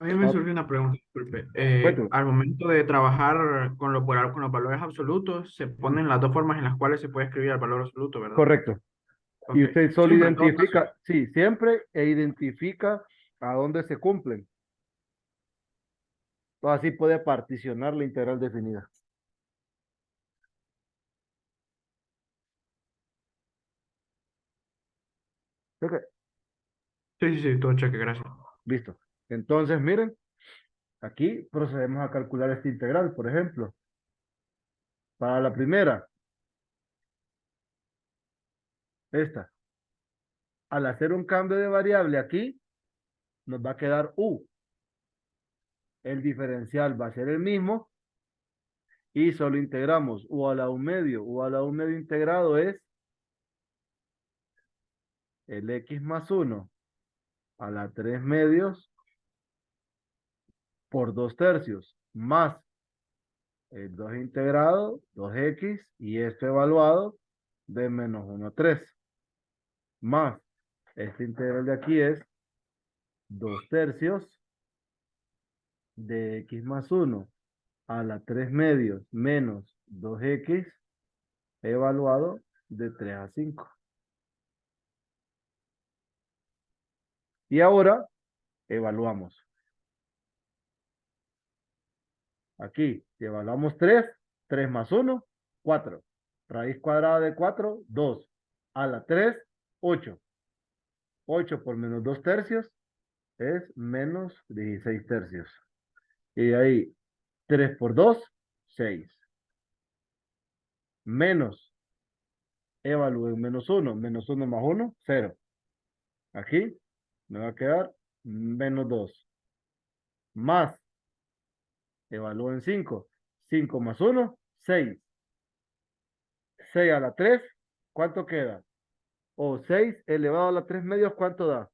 A mí me Ah, surge una pregunta, disculpe. cuéntame. Al momento de trabajar con los valores absolutos, se Mm, ponen las dos formas en las cuales se puede escribir el valor absoluto, ¿verdad? correcto. Y Ok. usted solo Siempre, en todo caso. identifica, sí, siempre identifica a dónde se cumplen. Así puede particionar la integral definida. Ok, Sí, sí, sí, todo cheque, gracias. listo. Entonces, miren, aquí procedemos a calcular esta integral, por ejemplo. Para la primera, esta. Al hacer un cambio de variable aquí, nos va a quedar u. El diferencial va a ser el mismo y solo integramos u a la 1 medio. U a la 1 medio integrado es el x más 1 a la 3 medios por 2 tercios más el 2 integrado, 2x y esto evaluado de menos 1 a 3 más este integral de aquí es 2 tercios de x más 1 a la 3 medios menos 2x evaluado de 3 a 5. Y ahora evaluamos. Aquí, si evaluamos 3, 3 más 1, 4. Raíz cuadrada de 4, 2. A la 3, 8. 8 por menos 2 tercios es menos 16 tercios. Y de ahí, 3 por 2, 6. Menos, evalúen menos 1 más 1, 0. Aquí me va a quedar menos 2. Más, evalúen 5. 5 más 1, 6. 6 a la 3, ¿cuánto queda? O 6 elevado a la 3 medios, ¿cuánto da?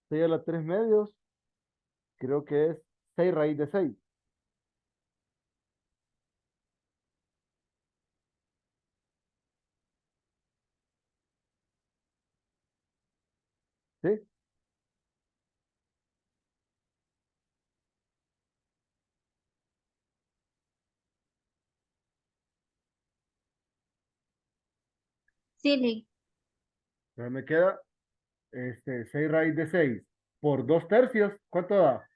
6 a la 3 medios, creo que es 6 raíz de 6. ¿Sí? Sí, Lee. Entonces me queda 6 raíz de 6 por 2 tercios, ¿cuánto da?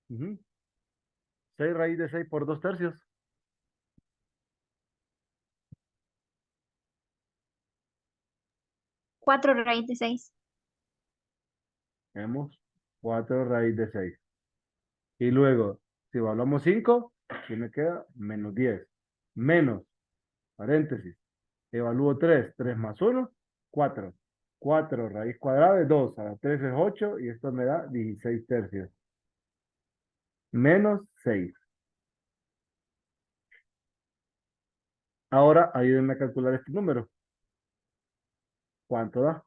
Ujú. 6 raíz de 6 por 2 tercios. 4 raíz de 6. Tenemos 4 raíz de 6. Y luego, si evaluamos 5, aquí me queda menos 10. Menos, paréntesis, evalúo 3. 3 más 1, 4. 4 raíz cuadrada de 2 a la 3 es 8 y esto me da 16 tercios. Menos 6. Ahora ayúdenme a calcular este número. ¿Cuánto da?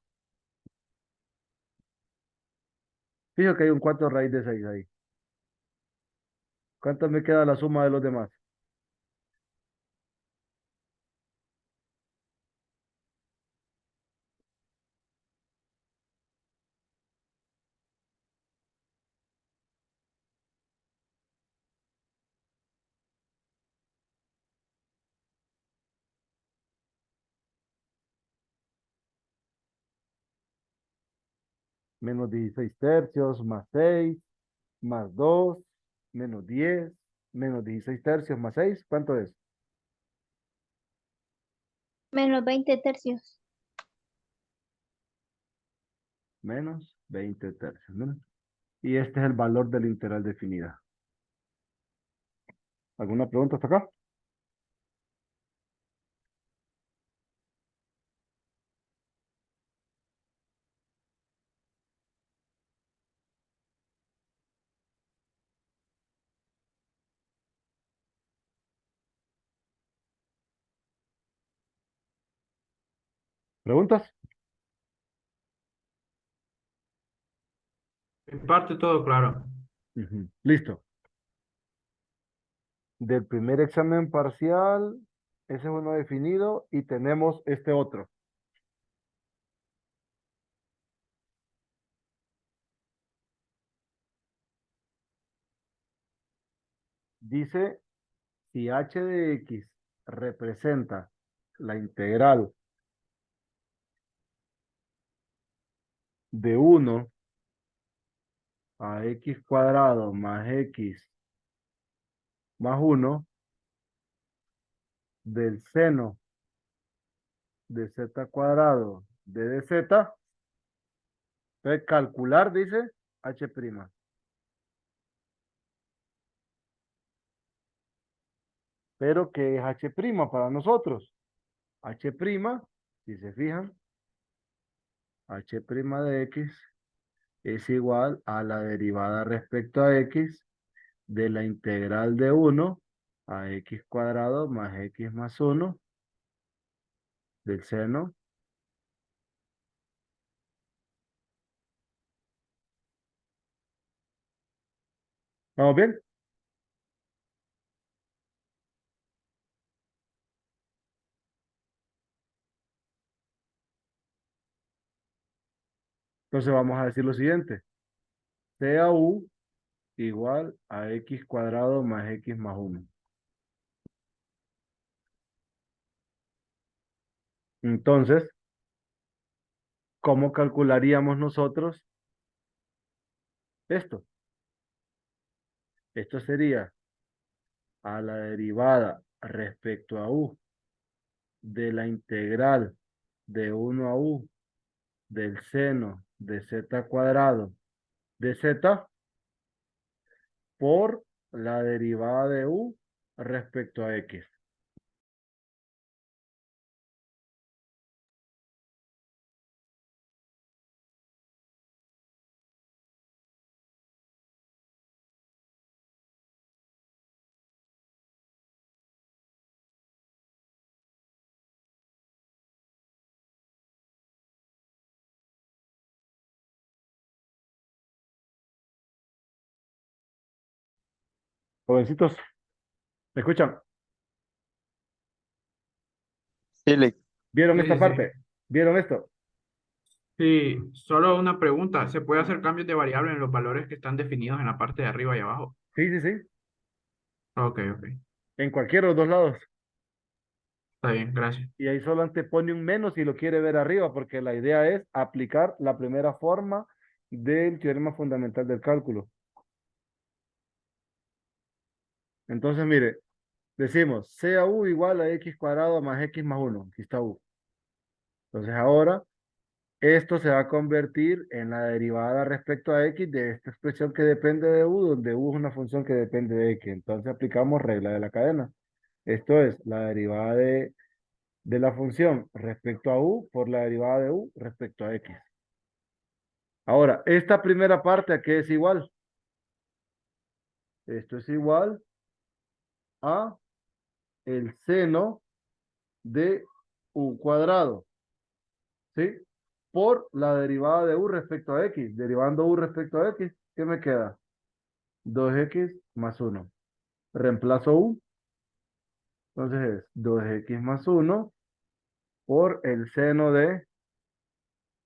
Fijo que hay un 4 raíz de 6 ahí. ¿Cuánto me queda la suma de los demás? Menos 16 tercios, más 6, más 2, menos 10, menos 16 tercios, más 6. ¿Cuánto es? Menos 20 tercios. Menos 20 tercios. Menos. Y este es el valor de la integral definida. ¿Alguna pregunta hasta acá? ¿Preguntas? En parte todo claro. Ujú. Listo. Del primer examen parcial, ese es uno definido y tenemos este otro. Dice, si h de x representa la integral de 1 a x cuadrado más x más 1 del seno de z cuadrado de dz, entonces calcular, dice, h'. Pero ¿qué es h' para nosotros? H', si se fijan, h' de x es igual a la derivada respecto a x de la integral de 1 a x cuadrado más x más 1 del seno. ¿Vamos bien? Entonces vamos a decir lo siguiente. Sea u igual a x cuadrado más x más 1. Entonces, ¿cómo calcularíamos nosotros esto? Esto sería a la derivada respecto a u de la integral de 1 a u del seno de z cuadrado de z por la derivada de u respecto a x. Jovencitos, ¿me escuchan? Sí, ¿Vieron Sí, esta sí, sí. parte? ¿Vieron esto? Sí, solo una pregunta. ¿Se puede hacer cambios de variable en los valores que están definidos en la parte de arriba y abajo? Sí, sí, sí. Ok, ok. En cualquiera de los dos lados. Está bien, gracias. Y ahí solo antepone un menos si lo quiere ver arriba, porque la idea es aplicar la primera forma del teorema fundamental del cálculo. Entonces, mire, decimos, sea u igual a x cuadrado más x más 1. Aquí está u. Entonces ahora, esto se va a convertir en la derivada respecto a x de esta expresión que depende de u, donde u es una función que depende de x. Entonces aplicamos regla de la cadena. Esto es la derivada de la función respecto a u por la derivada de u respecto a x. Ahora, esta primera parte, ¿a qué es igual? Esto es igual a el seno de u cuadrado, ¿sí? Por la derivada de u respecto a x. Derivando u respecto a x, ¿qué me queda? 2x más 1. Reemplazo u, entonces es 2x más 1 por el seno de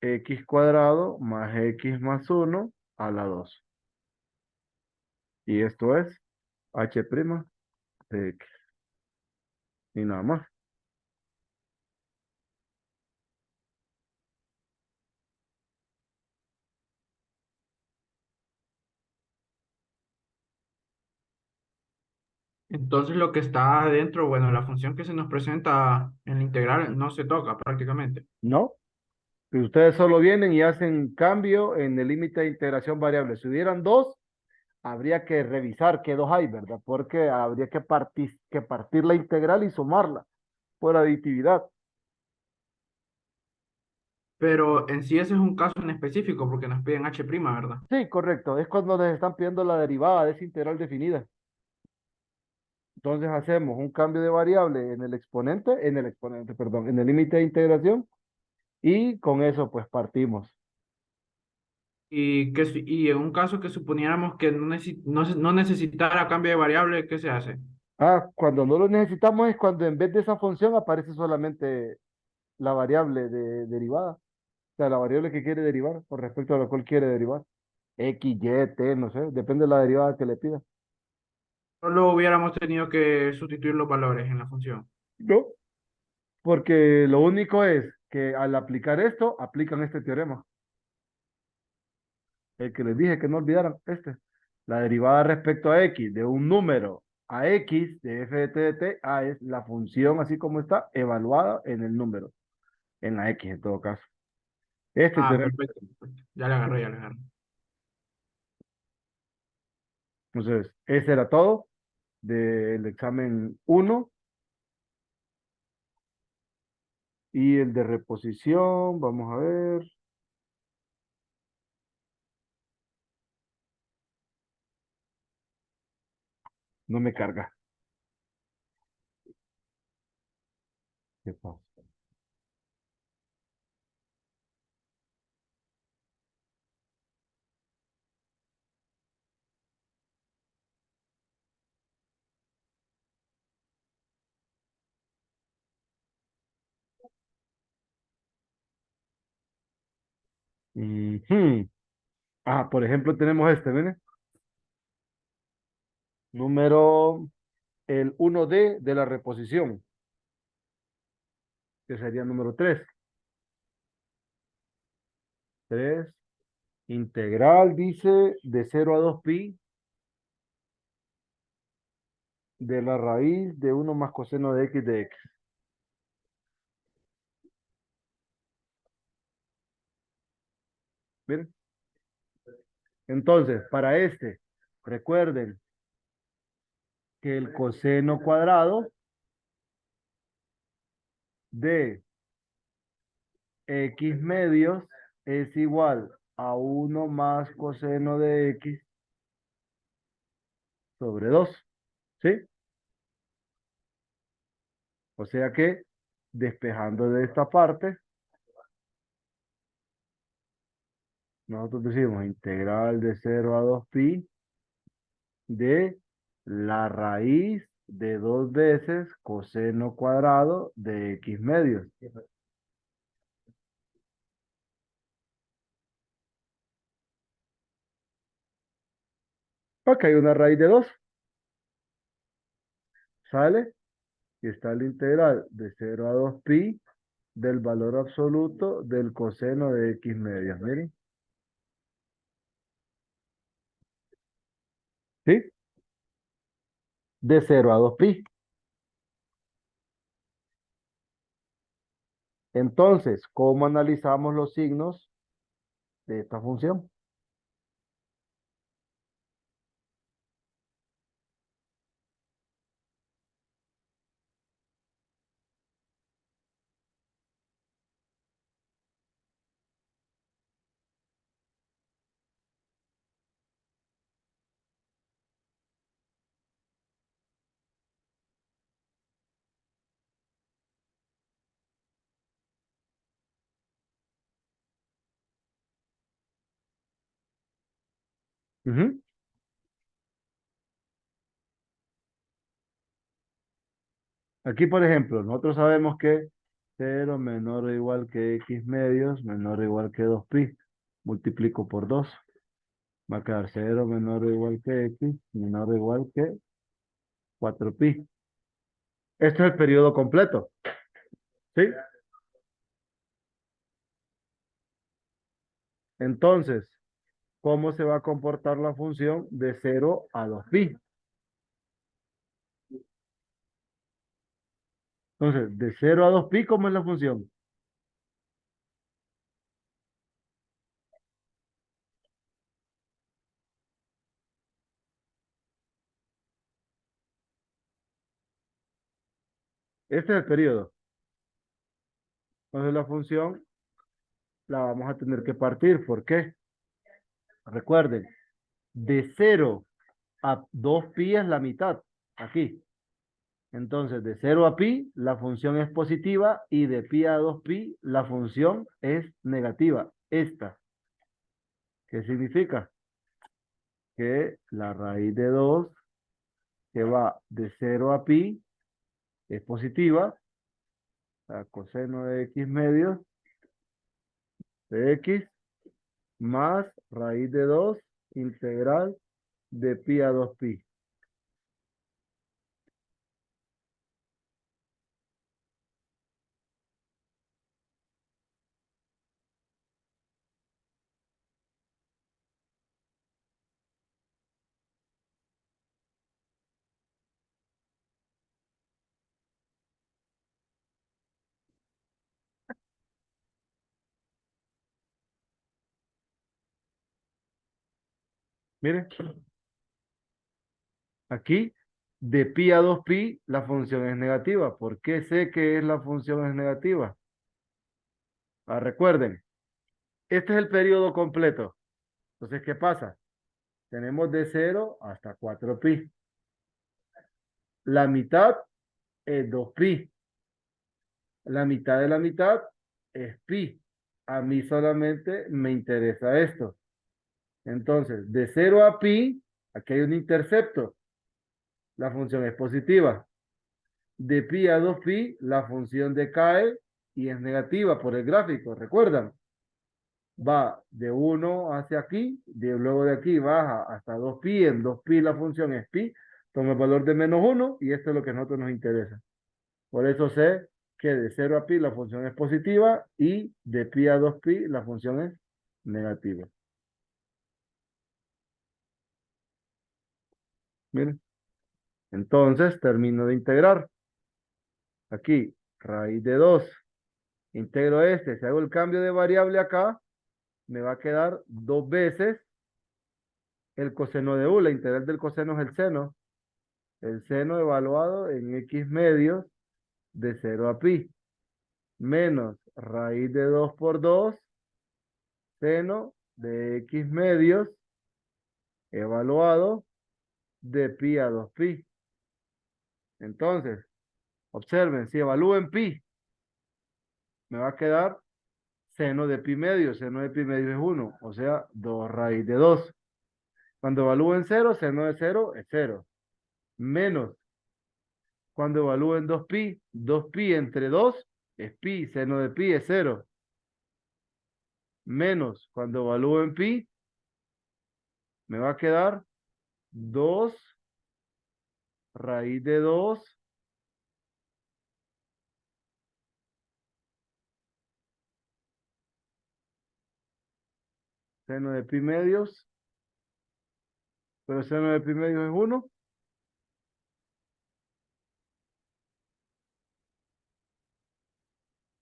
x cuadrado más x más 1 a la 2. Y esto es h' de x. Y nada más. Entonces lo que está adentro, bueno, la función que se nos presenta en la integral no se toca prácticamente. ¿No? Y ustedes solo vienen y hacen cambio en el límite de integración variable. Si hubieran dos, habría que revisar qué dos hay, ¿verdad? Porque habría que partir la integral y sumarla por aditividad. Pero en sí ese es un caso en específico porque nos piden h', ¿verdad? Sí, correcto. Es cuando les están pidiendo la derivada de esa integral definida. Entonces hacemos un cambio de variable perdón, en el límite de integración y con eso pues partimos. Y en un caso que suponiéramos que no necesitara cambio de variable, ¿qué se hace? Ah, cuando no lo necesitamos es cuando en vez de esa función aparece solamente la variable de derivada. O sea, la variable que quiere derivar con respecto a la cual quiere derivar. X, Y, T, no sé, depende de la derivada que le pida. Solo hubiéramos tenido que sustituir los valores en la función. No, porque lo único es que al aplicar esto, aplican este teorema. El que les dije que no olvidaran, este. La derivada respecto a X de un número a X de f de t de t, A es la función así como está, evaluada en el número, en la X en todo caso. Este Ah, teorema. perfecto, perfecto. Ya le agarré, ya le agarré. Entonces, ese era todo del examen uno. Y el de reposición, vamos a ver. No me carga. ¿Qué pasa? Ujú. Ah, por ejemplo, tenemos este, ¿ven? Número, el 1D de la reposición, que sería el número 3. 3 integral, dice, de 0 a 2pi de la raíz de 1 más coseno de x de x. ¿Bien? Entonces, para este, recuerden que el coseno cuadrado de x medios es igual a 1 más coseno de x sobre 2. ¿Sí? O sea que, despejando de esta parte, nosotros decimos integral de 0 a 2pi de la raíz de 2 veces coseno cuadrado de x medios. Ok, una raíz de 2, ¿sale? Y está la integral de 0 a 2pi del valor absoluto del coseno de x medios. Miren, ¿sí? De 0 a 2pi. Entonces, ¿cómo analizamos los signos de esta función? Ujú. Aquí, por ejemplo, nosotros sabemos que 0 menor o igual que x medios menor o igual que 2pi. Multiplico por 2. Va a quedar 0 menor o igual que x menor o igual que 4pi. Esto es el periodo completo. ¿Sí? Entonces, ¿cómo se va a comportar la función de 0 a 2pi? Entonces, de 0 a 2pi, ¿cómo es la función? Este es el periodo. Entonces, la función la vamos a tener que partir. ¿Por qué? Recuerden, de 0 a 2pi es la mitad. Aquí. Entonces, de 0 a pi, la función es positiva y de pi a 2pi, la función es negativa. Esta. ¿Qué significa? Que la raíz de 2 que va de 0 a pi es positiva. La coseno de x medio de x más raíz de 2 integral de pi a 2pi. Miren, aquí de pi a 2pi la función es negativa. ¿Por qué sé que la función es negativa? Recuerden, este es el periodo completo. Entonces, ¿qué pasa? Tenemos de 0 hasta 4pi. La mitad es 2pi. La mitad de la mitad es pi. A mí solamente me interesa esto. Entonces, de 0 a pi, aquí hay un intercepto. La función es positiva. De pi a 2pi, la función decae y es negativa por el gráfico. ¿Recuerdan? Va de 1 hacia aquí, luego de aquí baja hasta 2pi. En 2pi la función es pi. Toma el valor de -1 y esto es lo que a nosotros nos interesa. Por eso sé que de 0 a pi la función es positiva y de pi a 2pi la función es negativa. Miren. Entonces termino de integrar. Aquí, raíz de 2. Integro este. Si hago el cambio de variable acá, me va a quedar 2 veces el coseno de u. La integral del coseno es el seno. El seno evaluado en x medios de 0 a pi. Menos raíz de 2 por 2. Seno de x medios evaluado de pi a 2pi. Entonces, observen, si evalúo en pi, me va a quedar seno de pi medio. Seno de pi medio es 1, o sea, 2 raíz de 2. Cuando evalúo en 0, seno de 0 es 0. Menos, cuando evalúo en 2pi, 2pi entre 2 es pi, seno de pi es 0. Menos, cuando evalúo en pi, me va a quedar 2 raíz de 2 seno de pi medios, pero seno de pi medios es 1.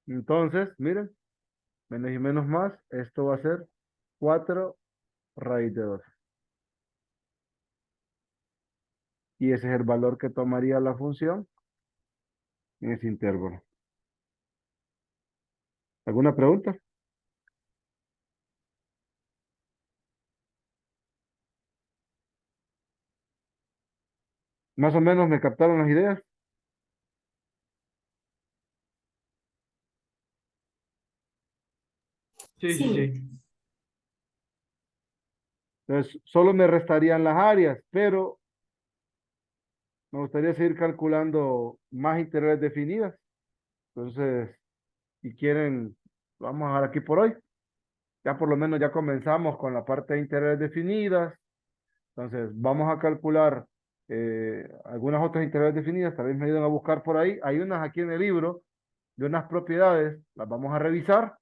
Entonces, miren, menos y menos más, esto va a ser 4 raíz de 2. Y ese es el valor que tomaría la función en ese intervalo. ¿Alguna pregunta? Más o menos me captaron las ideas. Sí, sí, Sí, sí. Entonces, solo me restarían las áreas, pero me gustaría seguir calculando más integrales definidas. Entonces, si quieren, lo vamos a dejar aquí por hoy. Ya por lo menos ya comenzamos con la parte de integrales definidas. Entonces, vamos a calcular algunas otras integrales definidas. Tal vez me ayuden a buscar por ahí. Hay unas aquí en el libro de unas propiedades. Las vamos a revisar.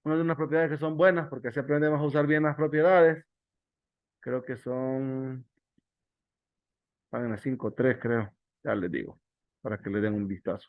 Una de unas propiedades que son buenas porque así aprendemos a usar bien las propiedades. Creo que son Página 5.3 creo. Ya les digo, para que le den un vistazo.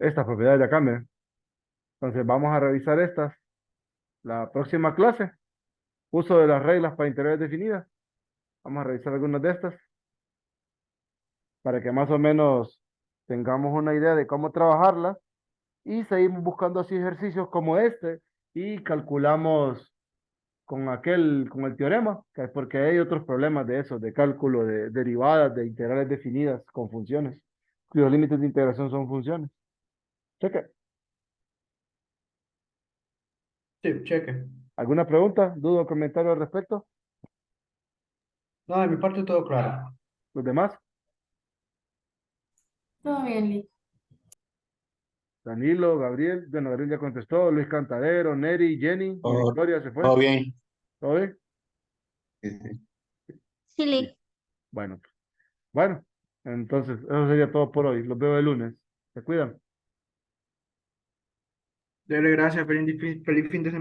Estas propiedades de acá, miren. Entonces vamos a revisar estas. La próxima clase, uso de las reglas para integrales definidas. Vamos a revisar algunas de estas para que más o menos tengamos una idea de cómo trabajarlas y seguimos buscando así ejercicios como este y calculamos con el teorema, porque hay otros problemas de eso, de cálculo de derivadas, de integrales definidas con funciones, cuyos límites de integración son funciones. Cheque. Sí, cheque. ¿Alguna pregunta, duda o comentario al respecto? No, de mi parte todo claro. ¿Los demás? Todo bien, listo. Danilo, Gabriel, bueno, Gabriel ya contestó, Luis Cantadero, Neri, Jenny, y Todo, Victoria se fue. todo bien. ¿Todo bien? Sí, Sí. Bueno, bueno, entonces eso sería todo por hoy. Los veo el lunes. Se cuidan. Dele gracias, feliz fin de semana.